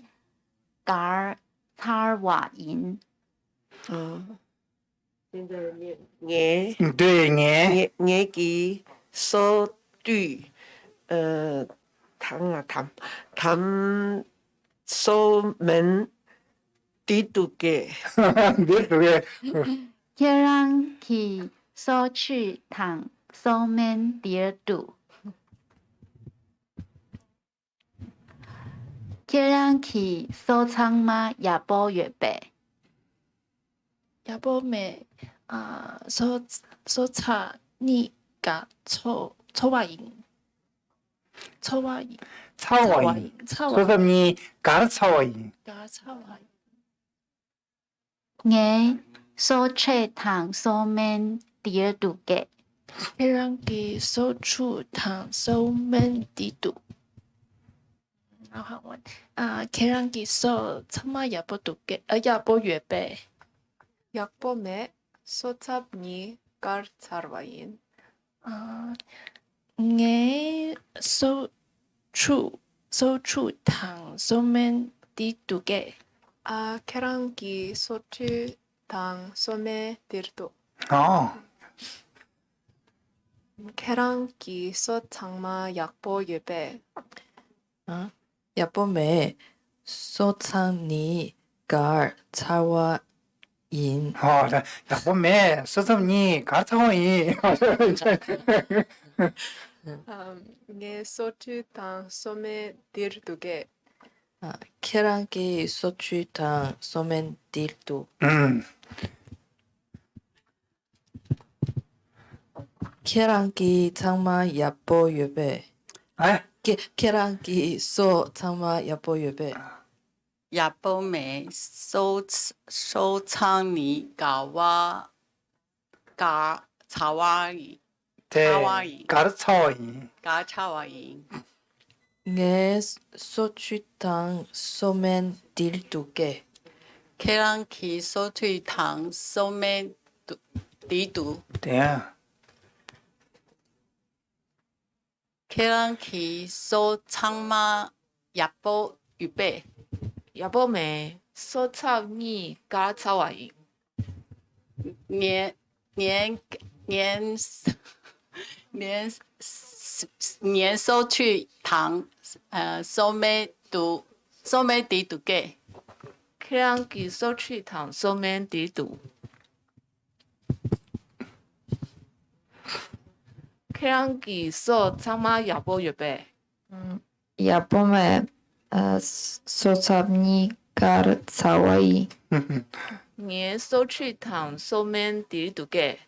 S3: 갈 탈와인
S5: 现在念예
S1: 对예
S5: 예기 소띠 담 소men 디두개
S1: 딥도에
S3: 계란기 소추당 소면 디르두 계란기 소창마 야보 예배
S6: 야봄에 소차 니가 초와인
S1: 차와인
S6: 차와인
S1: 소삼니 가르차와인
S6: 가 차와인
S3: 녜 소체당 소면 디르두게
S6: 해랑기 소추 당 소men 디두 然后问계란기 소 참마 야보두개 야보예배
S7: 야봄에 소찹니 깔차와인
S6: 녜 소추 당 소men 디두개
S7: 케랑기 소추 당 소메 디르도 케랑기 소창마 약보 예배
S8: 야봄에 소창니 갈 차와인
S1: 야봄에 소삼니 가르차와인
S7: 네 소추 당 소메 디르도게
S8: 케랑기 소추당 소멘 딜도 케랑기 창마 야보 예배 케랑기 소 창마 야보 예배
S9: 야봄에 소창니 가와 차와이
S1: 对
S9: 차와인
S1: ，가르쳐와인，
S9: 가차와인
S8: 내 소주당 소면 딜두개.
S9: 계란기 소주당 소면 디두
S1: 对啊，
S9: 계란기 소창마 야보 유배
S6: 야보메 소차니 가차와이.
S9: 年年年年年收去糖收咩地度嘅
S6: 케랑기 소치탕 소멘 디두. 케랑기 소 참마 야보 유베.
S3: 야봄에 소잡니 가르차와이.
S6: 네 소치탕 소멘 디두게.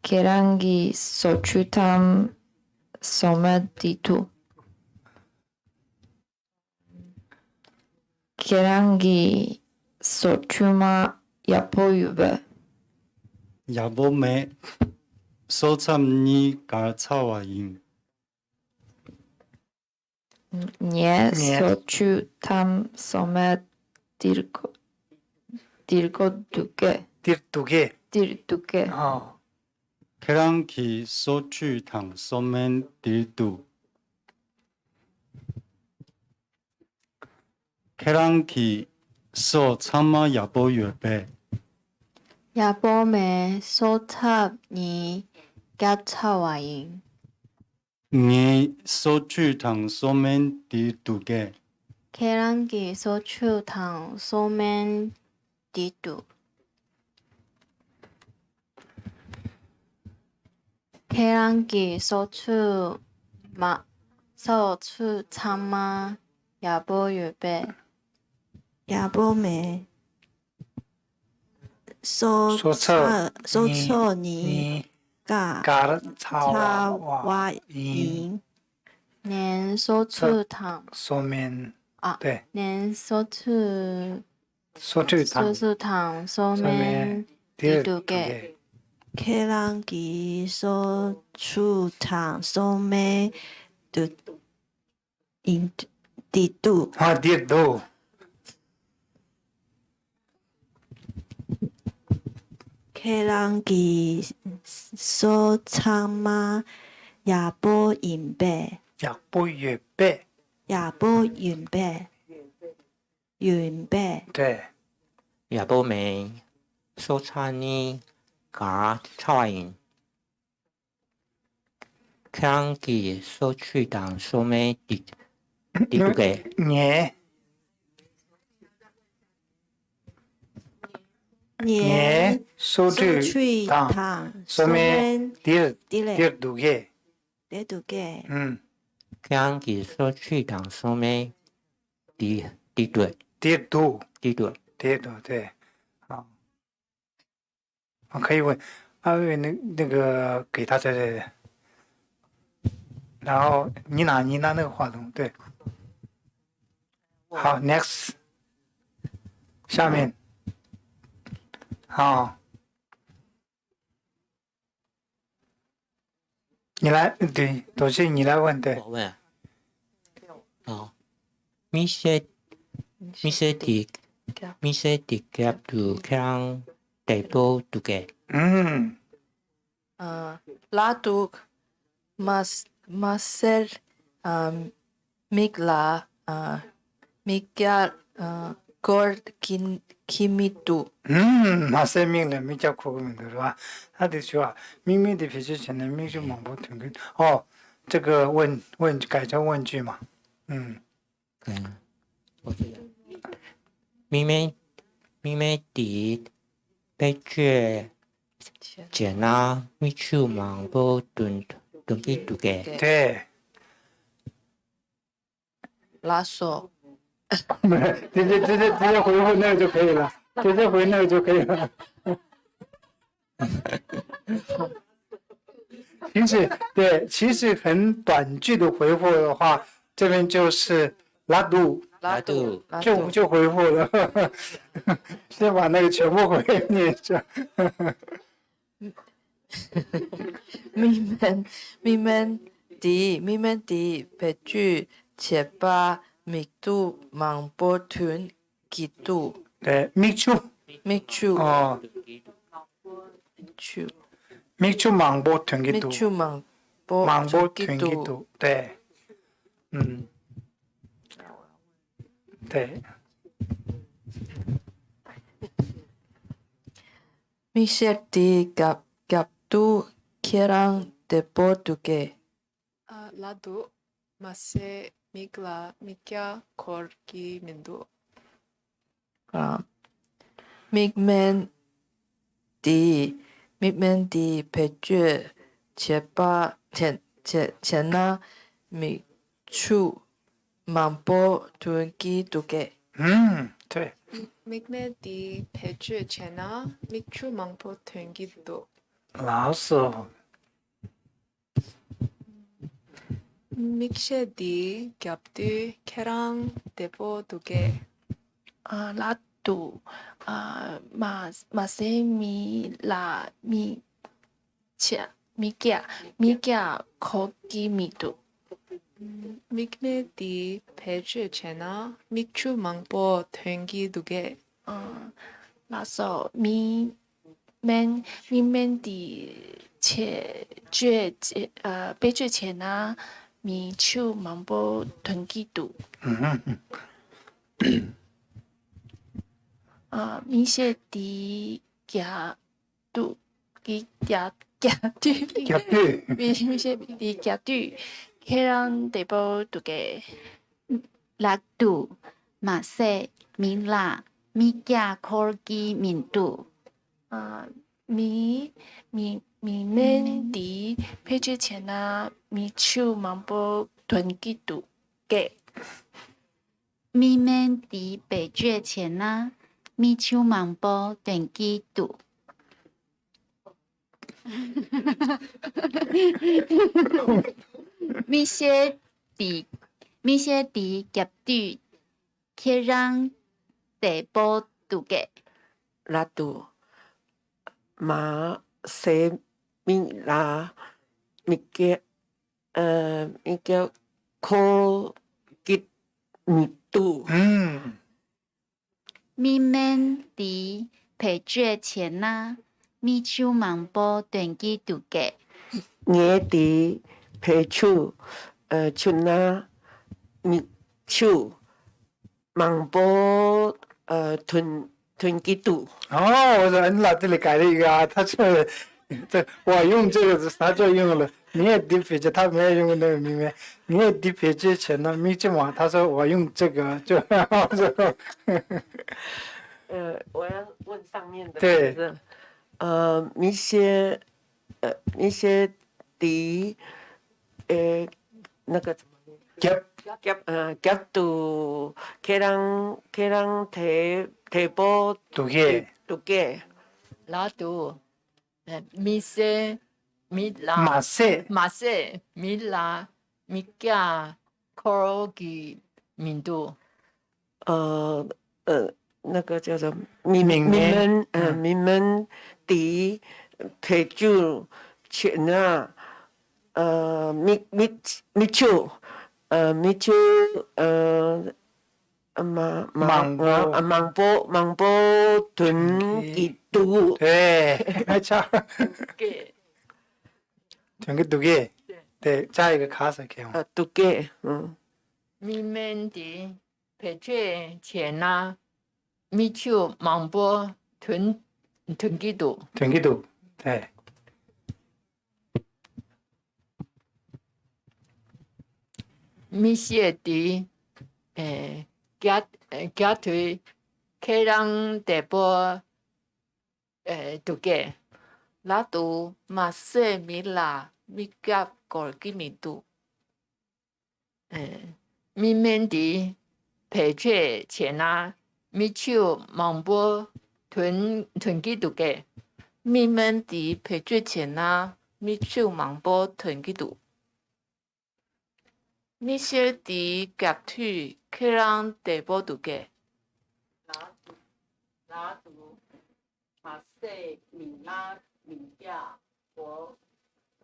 S3: 계란기 소추탐 소메디투. 계란기 소추마 야포유베.
S10: 야보메 소참니 가차와인
S3: 예 소추탐 소메디르코 두게.
S1: 第2개，
S3: 디르두게.
S1: 哦，
S10: 계란기 소주당 소멘 딜두 계란기 소 참마 야보 유배
S3: 야봄에 소탑니 가차와인.
S10: 네 소주당 소멘 딜두개
S3: 계란기 소추탕 소멘 디두. 계란기 소추 참마 야보유베.
S11: 야보메
S1: 소처니
S11: 소처니 가
S1: 가르쳐와인，
S3: 낸 소추탕.
S1: 说明
S3: 아,
S1: 对，
S3: 낸 소추탕
S1: 소주당 说
S3: 소멘
S1: 明第
S3: 디두게.
S11: 케랑기 소추탕 소메 디두
S1: 啊，第2
S11: 케랑기 소참마 야보 인베
S1: 야보유배，
S11: 야보 윤베 윤베
S1: 对，
S12: 야보메 소차니 가차와인 케랑기 소취당 소메 디두게
S1: 年
S11: 예
S1: 소주당
S11: 소추탕
S1: 소멘
S11: 소멘
S1: 딜
S11: 딜레
S1: 2개，
S11: 네두개
S12: 케랑기 소취당 소메 디두게
S1: 第2
S12: 디두
S1: 对，啊，可以问，阿伟那个给他这，然后你拿那个话筒，对，好，next， 下面，好，你来，对，都是你来问，对，
S12: 我问哦미세 디캡두 케랑 대보 두개
S1: 嗯，
S8: 라둑 마셀 미글라 미갸 키미두
S1: 马赛命了，没叫苦命的是吧？他得说啊，明明的脾气前的命就猛不停的哦，这个改成问句嘛，
S12: 미메디 배째 제나 미추망 보둔 등기 두개
S1: 对，
S8: 라소
S1: 直接回复那个就可以了，直接回那个就可以了。其实很短句的回复的话，这边就是拉杜
S12: 라두
S1: 就回复了，先把那个全部回念一下。
S8: 미멘디 배주 제바 miktu mangpo tun gitu.
S1: 네, mikchu.
S8: mikchu mikchu
S1: mikchu 망보 튕기도.
S8: mikchu mangpo
S1: 망보
S8: tun gitu.
S1: 튕기도. 네. 네.
S8: 미셸디 갑두 키랑 데포두게.
S7: 라도 마세 미글라 미캬 코르기 민두.
S8: 믹맨디 배주 제바 제나 미추 망보 둔기 두게.
S1: 네.
S7: 믹메디 페주 제나 미추 망포 튕기도.
S1: 라서.
S7: 믹셰디 겹디 케랑 데보 두게.
S3: 라뚜 마세미 미갸 거기 미두.
S7: 믹메디 페주 제나 미추 망포 튕기두게.
S3: 라서 미멘디 배주 제나 미추 망보 던기두. 미셰디 갸뚜 미셰디 갸뚜 케랑 데보 두게.
S4: 라뚜 마세 밀라 미갸 코르기 민두.
S3: 미멘디 배주 제나 미추 망보 던기두 게.
S4: 미멘디 배주에 제나 미추 망보 땡기두. 미셰디 겹뚜 케랑 데보 두게.
S5: 라도 마세 밀라 미께 미께 코깃 미뚜.
S4: 미멘디 배주에 제나 미추 망보 땡기두게.
S5: 녜디 배추 춘나 미추 망보 둔기두.
S1: 我说你老这里改了一个啊，他这我用这个他就用了，你也低配置，他没有用那个明白，你也低配置前呢没这嘛，他说我用这个就
S5: 我要问上面的。
S1: 对。
S5: 一些敌那个怎么念？夹住걔랑 대보
S1: 두개.
S8: 라도 미세 밀라
S1: 마세.
S8: 밀라 미갸 코르기 민두.
S5: 那个叫做민men敌배주 che나 미추 망보 둔기두.
S1: 네, 자. 둔기. 네, 자 이거 가서 개요.
S5: 두 개.
S8: 미멘디 배주에 제나 미추 망보 둔기두.
S1: 네.
S8: 미시에디 갸트이 케랑 데보 두게. 라도 마세 밀라 미갑 걸기미두. 미멘디 배주에 제나 미추 망보 둔기두게. 미멘디 배주에 제나 미추 망보 둔기두. 미셸디 겹투 케랑 데보 두게.
S9: 라두 마세 밀라 미갸
S2: 我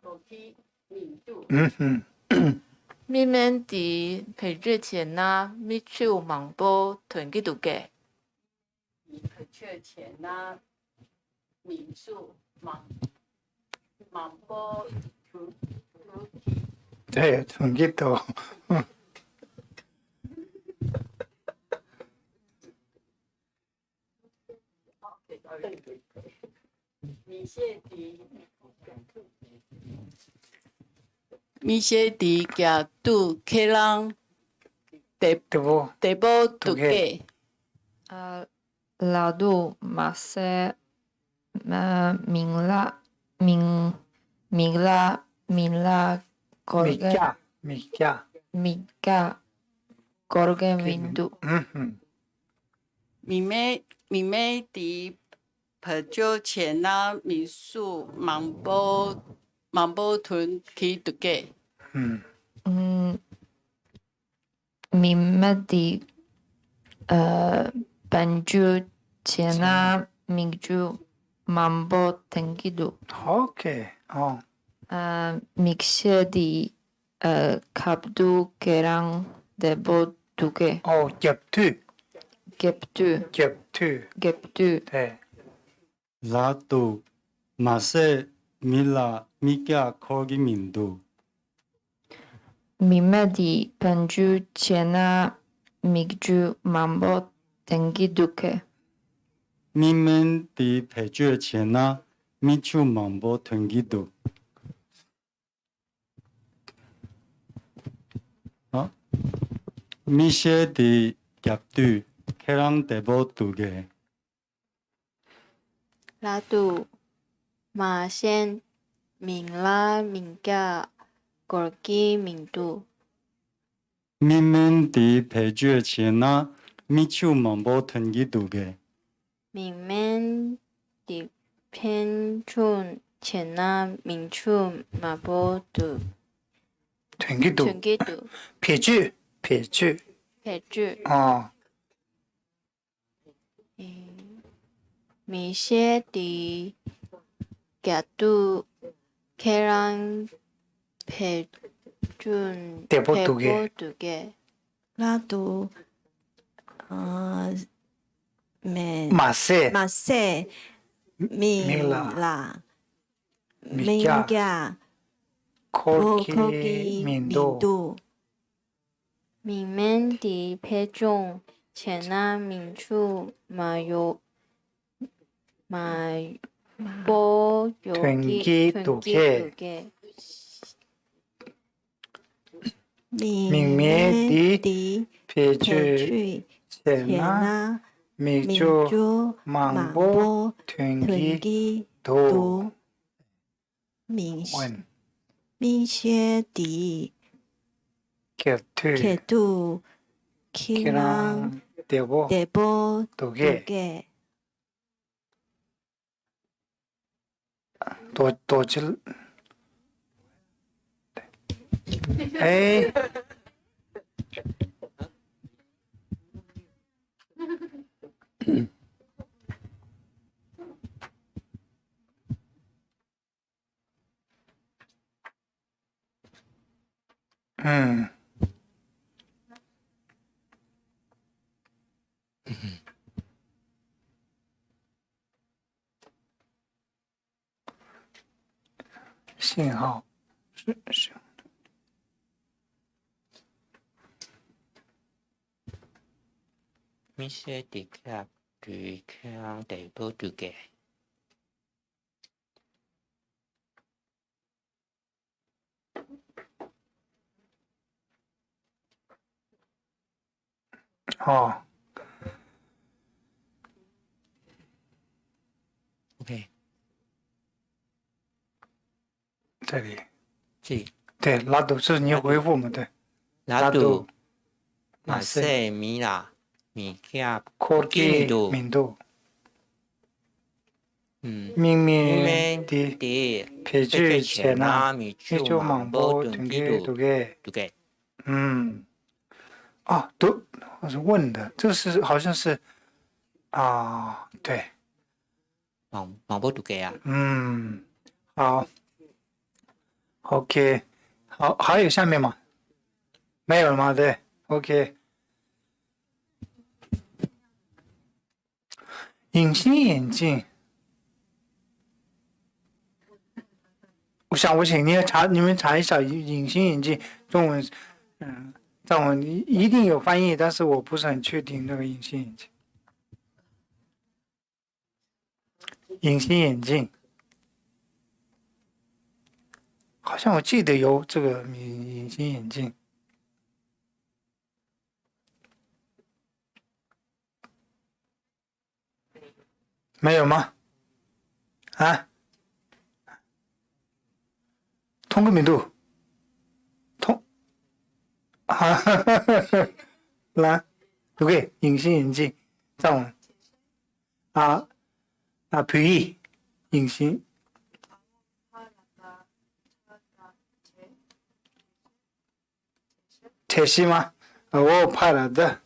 S2: 手机敏度，
S8: 咪免伫培训前呐，咪手忙波囤几度嘅。
S9: 你可确前那民宿忙波图体
S1: 对，从几多，
S9: 米些迪甲杜克朗
S1: 对不？
S9: 地波杜给
S7: 拉杜马塞明拉gorge
S1: 米加，
S7: 米加 gorge 民度
S9: 米妹迪朋友前那民宿忙波屯去杜给。
S7: 明咩的本就前那民主mambo tengido
S1: OK，哦，
S7: 米些的kapdu kerang debo duge
S1: 哦，geptu 对，
S10: 拉杜马塞米拉米加科吉民度，
S7: 明咩的本就前那民主 mambo tengido ke
S10: 咪们的培训前呐，咪手忙波囤几度。啊，咪些的业队，客人地波度嘅。
S3: 拉杜马先明拉明加 gorgi 明度
S10: 咪们的培训前呐，咪手忙波囤几度嘅。
S3: 明面的偏处前那明处马波度
S1: 囤几度，
S3: 全给度
S1: 撇句，
S3: 配置
S1: 哦，
S3: 米些的角度可让配准
S1: 得不读嘅，
S3: 读嘅
S11: 拉杜
S1: 马塞
S11: 马塞明拉明加
S1: 科基
S11: 基
S1: 民
S11: 民
S1: 度，
S11: 度
S3: 明面的配种前那明处马波有
S1: 囤积读嘅，明面的撇句前呐，咪就忙波囤积度，
S11: 明
S1: 问
S11: 明些的
S1: 给退，
S11: 克度
S1: 可
S11: 克朗
S1: 能得不
S11: 得波
S1: 读嘅，
S11: 给
S1: 多只，哎。信号是。
S12: 咪些的客对客人地波度嘅。
S1: 哦
S12: OK，
S1: 这里
S12: 这里
S1: 对拉杜是你回复嘛？对，
S12: 拉杜马
S1: 马塞
S12: 塞米拉米加
S1: 科基
S12: 度
S1: 民度，
S12: 明
S1: 明的
S12: 的
S1: 撇句前呐，
S12: 咪
S1: 咪就忙波囤积读嘅，
S12: 度嘅。
S1: 啊，都我是问的，这是好像是啊，对，
S12: 忙波度嘅啊。
S1: 好。OK， 好，还有下面吗？没有了吗？对 ，OK。隐形眼镜，我请你们查一下隐形眼镜中文，藏文一定有翻译，但是我不是很确定那个隐形眼镜。隐形眼镜，好像我记得有这个隐形眼镜。没有吗？啊？通过密度，来，对，隐形眼镜，藏文皮隐形。铁西吗？我拍了的。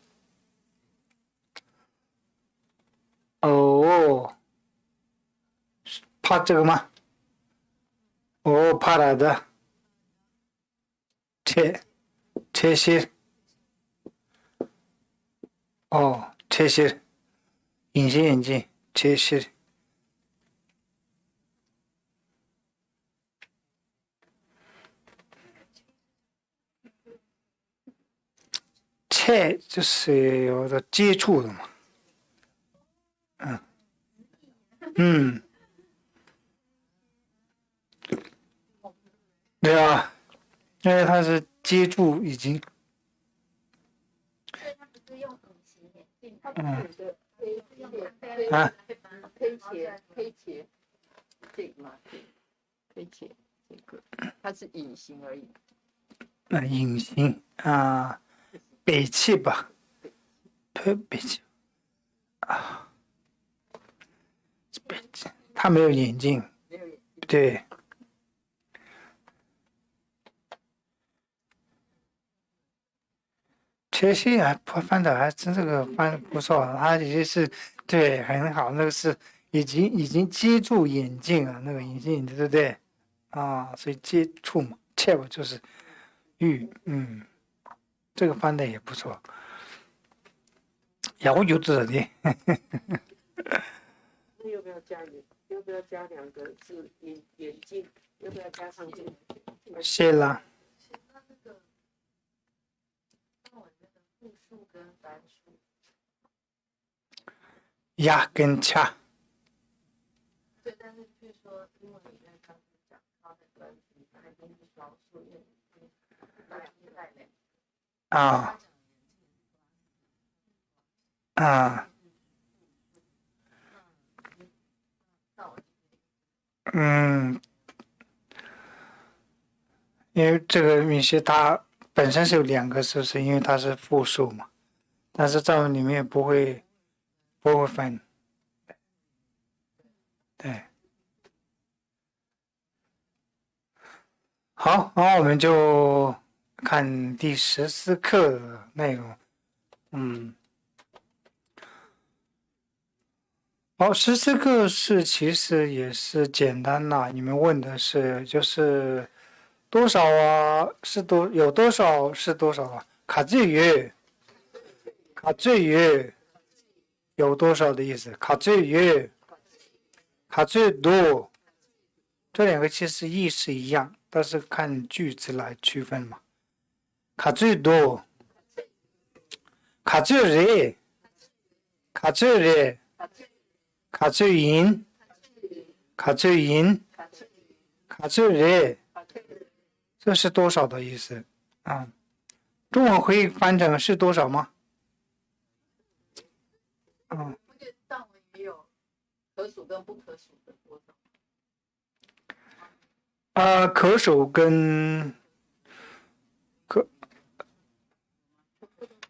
S1: 哦，怕这个吗？哦，怕了的。贴西。哦，贴西。隐形眼镜，贴西。切就是有的接触的嘛。对啊，因为它是接触已经。
S9: 黑茄这个嘛，黑茄这个，它是隐形而已。
S1: 隐形北气吧，北气北气，他没有眼镜，对。贴西翻的还真这个翻的不错，他已经是对很好，那个是已经接触眼镜了，那个隐形眼镜对不对？所以接触嘛，切不就是这个翻的也不错。要者的。
S5: 那要不要加两个字眼镜？要不要加上这个？
S1: 谢啦。呀跟恰。
S2: 对，但是据说英文里面他是讲他的本体，他已经是少数，因为带类。
S1: 因为这个米西它本身是有两个，是不是？因为它是复数嘛，但是藏文里面不会分。对。好，然后我们就看第14课的内容。14课其实也是简单啦，你们问的是就是多少啊？有多少是多少啊？卡最鱼有多少的意思？卡最鱼，卡最多，这两个其实意思一样，但是看句子来区分嘛。卡最多，卡最热，卡最热，卡最银，卡最银，卡最热，这是多少的意思中文可以翻成是多少吗？
S9: 藏文也有可数跟不可数的多少？
S1: 可数跟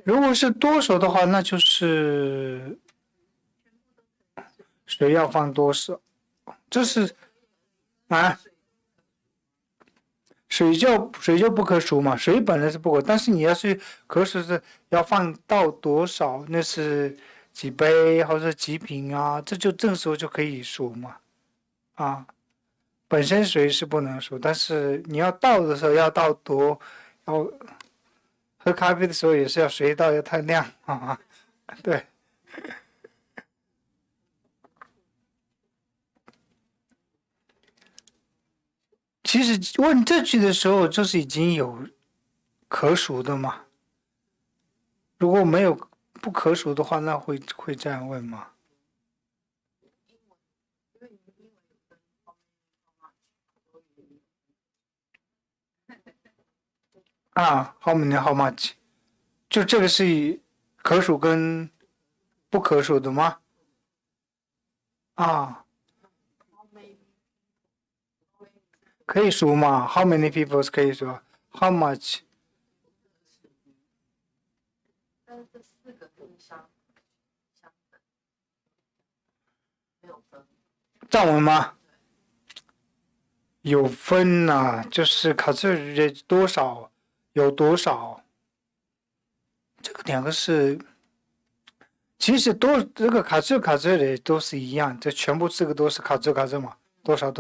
S1: 如果是多少的话，那就是水要放多少？这是水就不可数嘛，水本来是不可，但是你要是可数是要放到多少，那是几杯或者几瓶啊，这就这时候就可以数嘛，本身水是不能数，但是你要倒的时候要倒多，要喝咖啡的时候也是要水倒要太亮啊，对。其实问这句的时候，就是已经有可数的嘛。如果没有不可数的话，那会这样问吗？啊，how many how much？就这个是以可数跟不可数的吗？啊，可以数吗 ？How many people 可以说 ？How much？
S2: 但是这4个都是相等，没有分。
S1: 藏文吗？有分呐、就是卡这人多少有多少，这个2个是，其实这个卡这的都是一样，这全部4个都是卡这嘛，多少，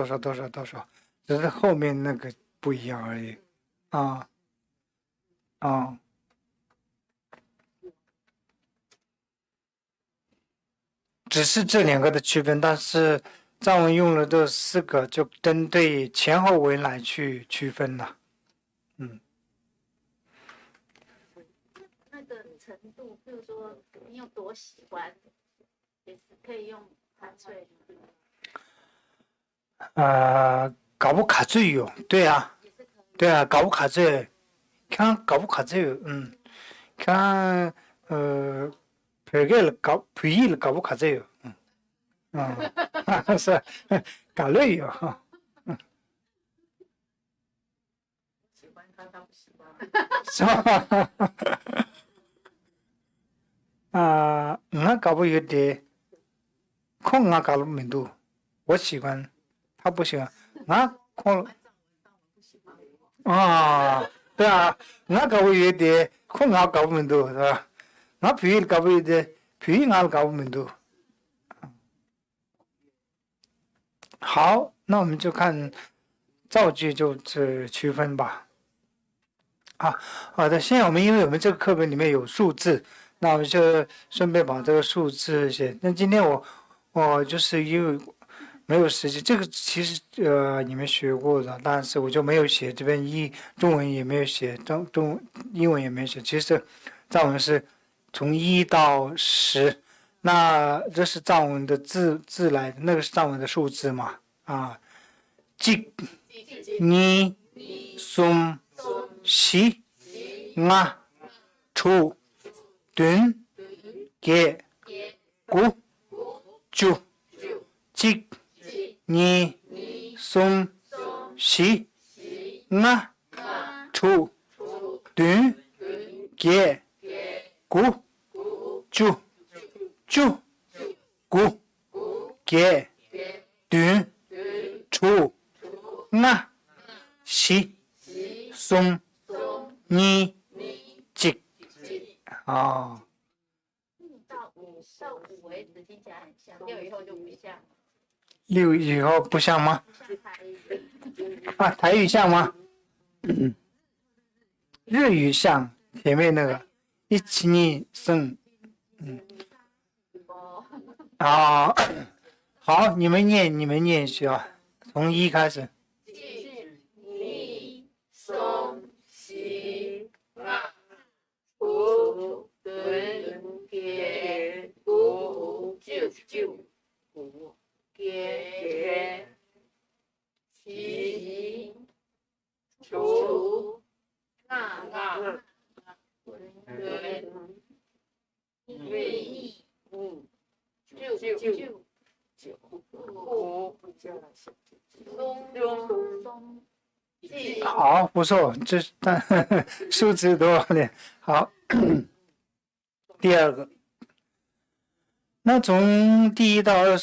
S1: 只是后面那个不一样而已，啊，啊。只是这2个的区分，但是藏文用了这4个，就针对前后文来去区分了。
S4: 那个程度，比如说你有多喜欢，也是可以用卡翠。
S1: 搞不卡最有，对啊，搞不卡最，看搞不卡最，看별개를 부위를搞不卡最有，是搞累有，
S2: 喜欢他，他不喜欢。
S1: 是吧？我搞不有点，空我搞不明度，我喜欢，他不喜欢，我空。啊，对啊，我搞不有点，空我搞不明度是吧？我皮搞不有点，皮我搞不明度。好，那我们就看造句就是区分吧。好的，现在因为我们这个课本里面有数字，那我们就顺便把这个数字写。那今天我就是因为没有时间，这个其实你们学过的，但是我就没有写，这边中文也没有写，英文也没有写。其实藏文是从1到10，那这是藏文的字来的，那个是藏文的数字嘛？직 니 숨 시 nga chu dun ge gu ju 직 니 숨 시 nga chu dun ge gu ju ju gu ge dun chu nga shi sum ni 직
S4: 到5为止听起来很像，6以后就不像。
S1: 6以后不像吗？台语像吗？日语像，前面那个1、2、3，好，你们念一句啊，从1开始。
S2: 니 숨 시 nga chu dun ge gu ju ge chi chu nga dun ri ju
S1: 好，不错，数字多少点？好，第2个，那从第1到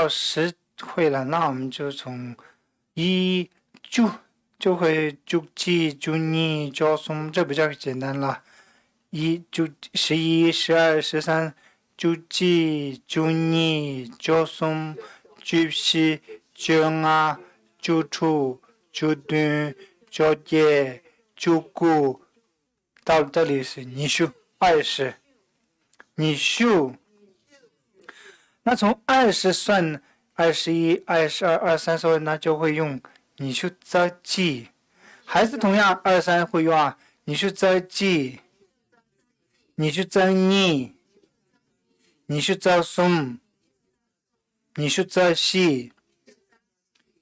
S1: 10会了，那我们就从1就会就记就你叫松，这比较简单了。11、12、13就记就你叫松，10、15、就处、就顿、就节、就顾，到这里是你修20，你修。那从20算21、22、23时候，那就会用你修则记，还是同样23会用啊，你修则记，你修则你，你修则松，你修则西，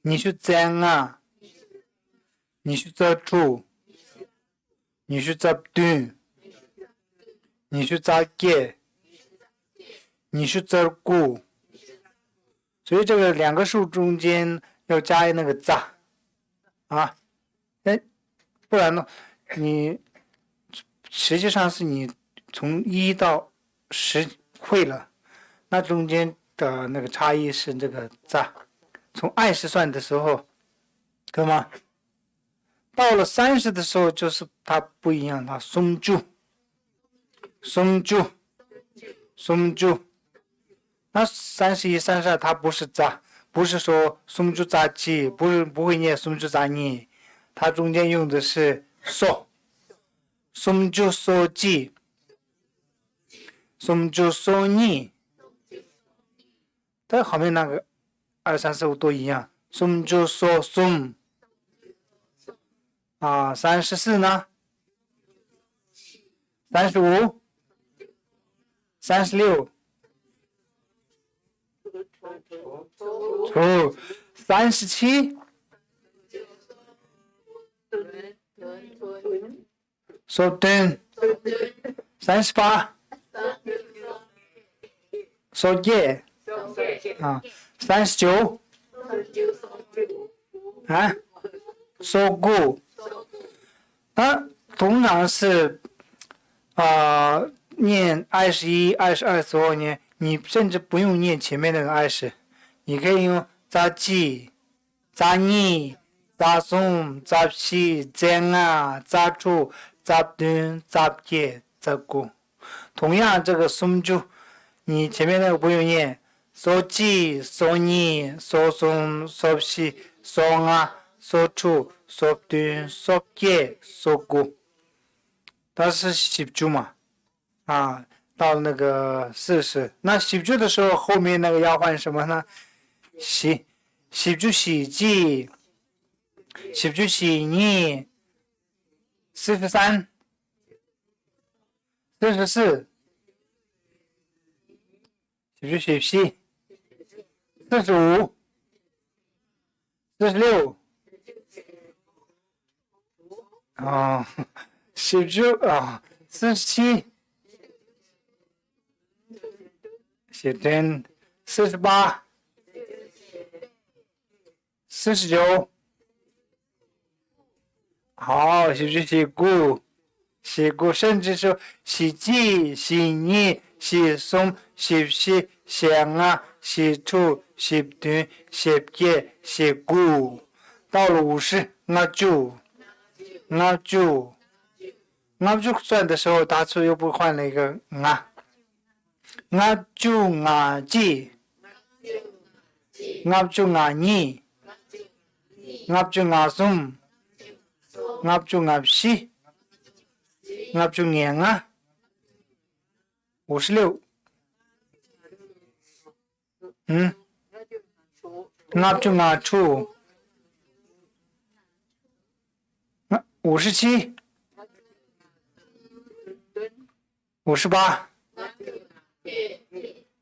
S1: 你修则啊，你修则处，你修则顿，你修则节，你修则顾。所以这个两个数中间要加那个za啊，不然呢，你实际上是你从1到10会了，那中间的那个差异是这个za。从20算的时候，懂吗？到了30的时候，就是它不一样，它松住。那31、32它不是za，不是说松住za记，不会念松住za你，它中间用的是so，松住so记，松住so你，但后面那个2、3、4、5都一样，松住so松啊，34呢，35、36。37，说顿，38，说节啊，39，啊，说顾，通常是念21、22时候呢，你甚至不用念前面那个20，你可以用za记、za你、za松、za西、za啊、za处、za顿、za节、za顾。同样，这个松就你前面那个不用念，说记、说你、说松、说西、说啊、说处、说顿、说节、说顾，它是10句嘛。啊，到那个40，那洗句的时候，后面那个要换什么呢？洗句洗记，洗句洗你，43、44，洗句洗西，45、46，洗句47。写真48、49，好，洗顾，甚至说洗记、洗你、洗松、洗西、洗啊、洗处、洗顿、洗节、洗顾，到了50，我就算的时候，大处又不换了一个啊。我就我记，我就我你，我就我松，我就我西，我就年啊，56，我就我处，57、58。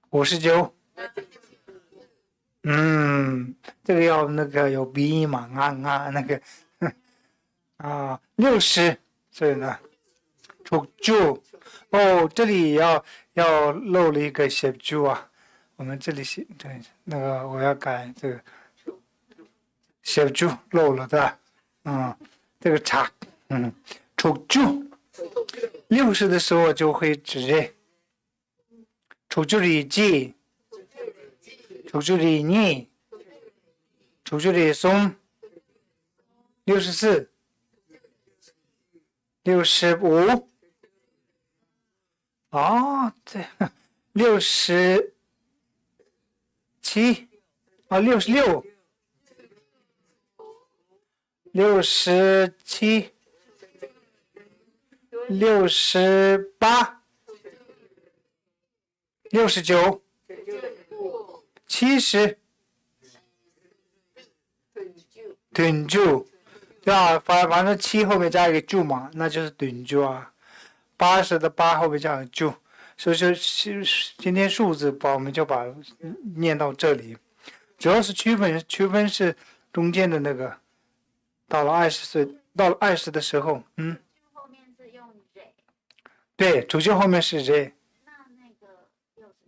S1: 59，这个要那个有鼻音嘛，那个60，所以呢，出就这里要漏了一个写就啊，我们这里写对那个我要改这个写就漏了的，这个差，出就60的时候就会直接。出就里记，出就里你，出就里松，64、65，这67，66， 67、68、69、70。趸住，对吧？反正7后面加一个住嘛，那就是趸住啊。80的8后面加个住，所以说今天数字我们就把念到这里，主要是区分是中间的那个，到了20的时候，
S4: 后面是用 Z，
S1: 对，主句后面是 Z，
S4: 那个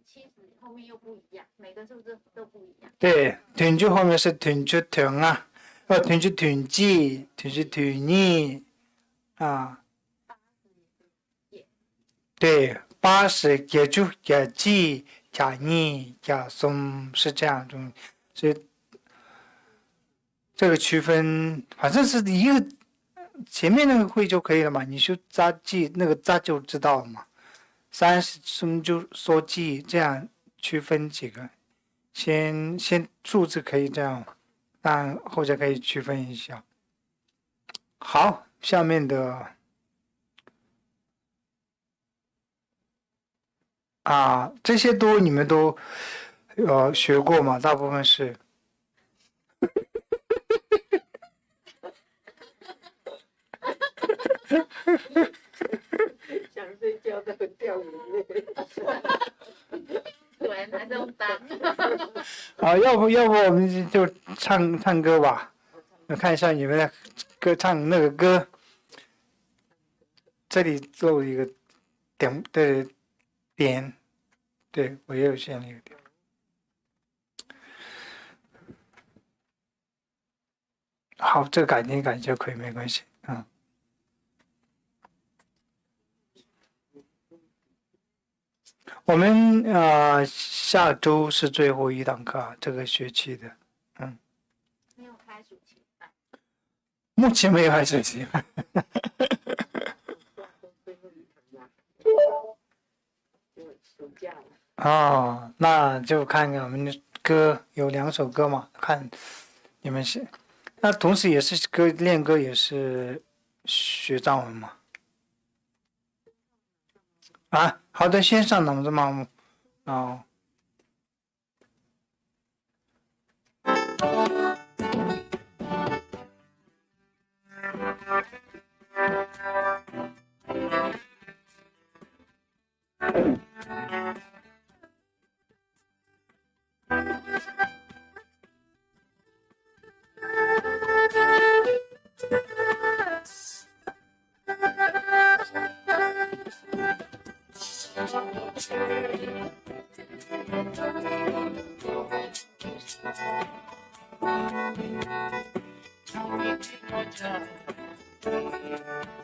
S4: 70后面又不一样，每个数字都不一样。
S1: 对，趸住后面是趸住趸啊。趸住趸字，趸住趸二啊，对，80加住加字加二加松是这样种，所以这个区分反正是一个前面那个会就可以了嘛，你就扎记那个扎就知道了嘛，30松就说记这样区分几个，先数字可以这样。但后者可以区分一下。好，下面的这些你们都学过吗？大部分是。
S5: 想睡觉的掉眼泪。
S2: 对，还是用单。
S1: 要不我们就唱歌吧。我看一下你们的歌唱那个歌，这里做一个点，对我也有写那个点。好，这个改天改就可以，没关系。我们下周是最后一堂课，这个学期的，
S4: 没有开暑期班，
S1: 目前没有开暑期班。
S5: 暑假了。
S1: 哦，那就看看我们的歌有2首歌嘛，看你们是，那同时也是练歌也是学藏文嘛。好的，先上脑子嘛。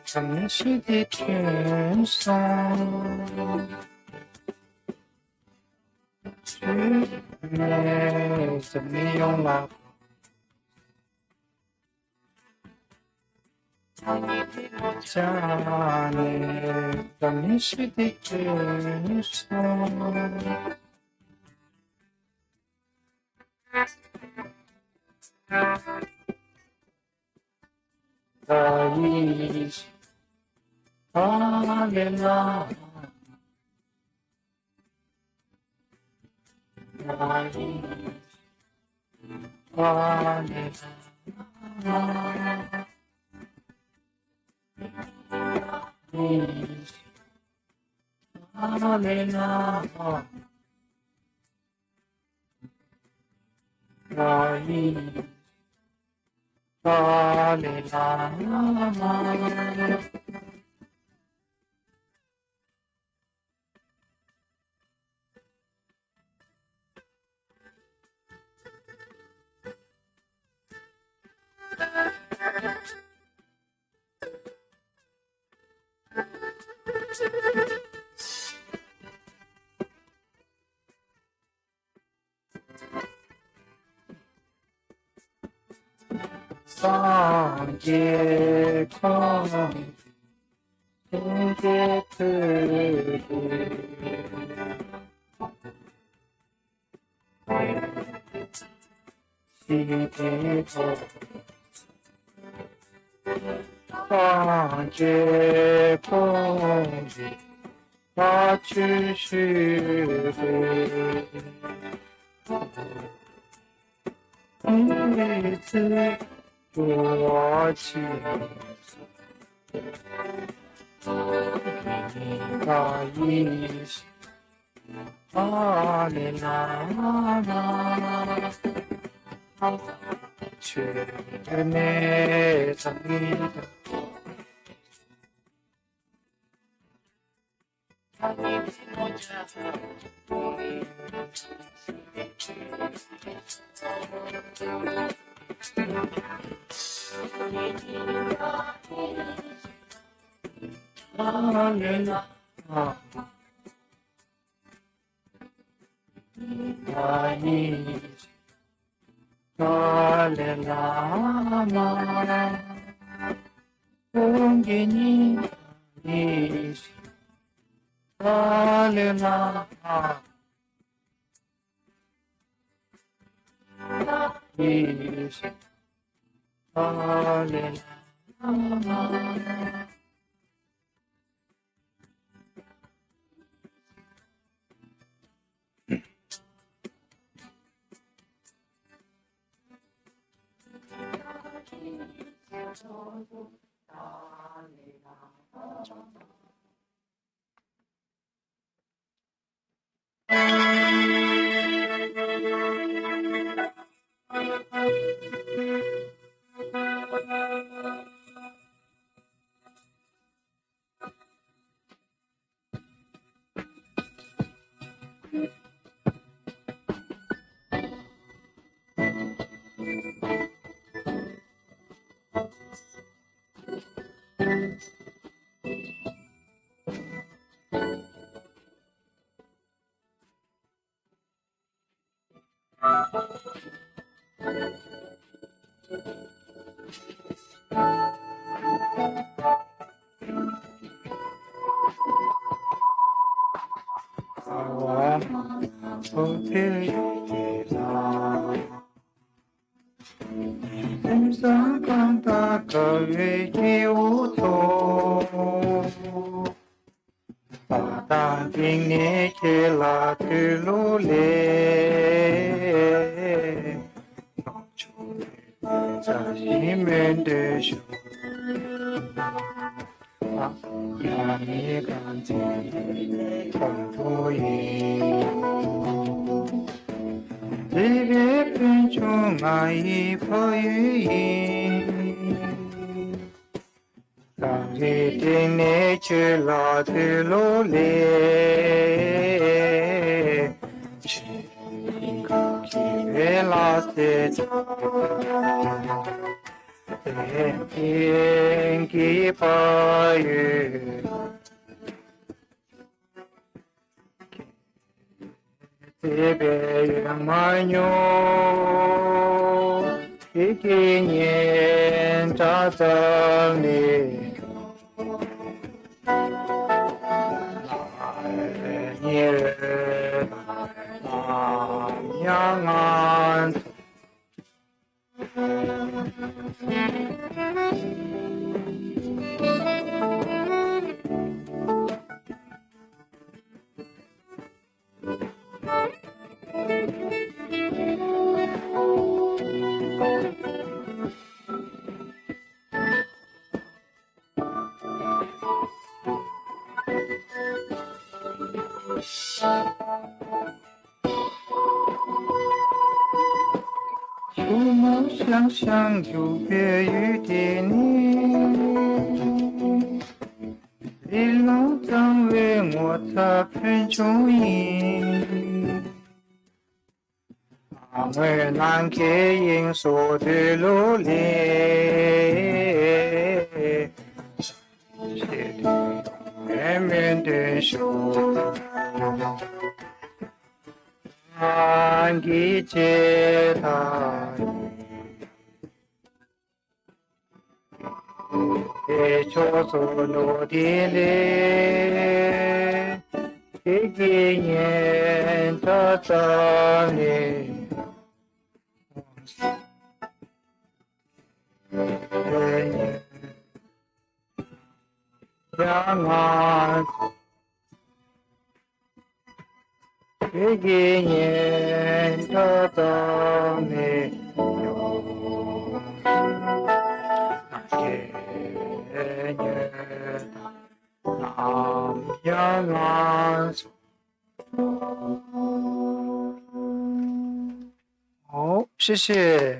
S1: 城市的天上，去年怎么样了？家里城市的天上。阿莲啦，阿莲啦，阿莲啦，阿莲啦。上夜空，天界特别，西天佛。法界空理，法去是非。一次多情，大意是阿里啦啦，却没曾你的。阿里啦啦，大意是阿里啦啦，送给你的是阿里啦啦，你是阿里啦啦。人生广大，可谓一无从。大当今年去了去路嘞，在西门的手，呀你看见同主意。离别贫穷爱已破语音，当一定你去了的路里，去一个去别拉些走，天气八月。这边圆满哟，一几年扎整理，年那样安。触目想象有别于电影，一路张为我擦片中影，阿妹难开因所的路里，写的远远的手。安吉接他，也就做落地嘞，一几年的整理，阳安，一个年的等你有，那个年南阳安。好，谢谢。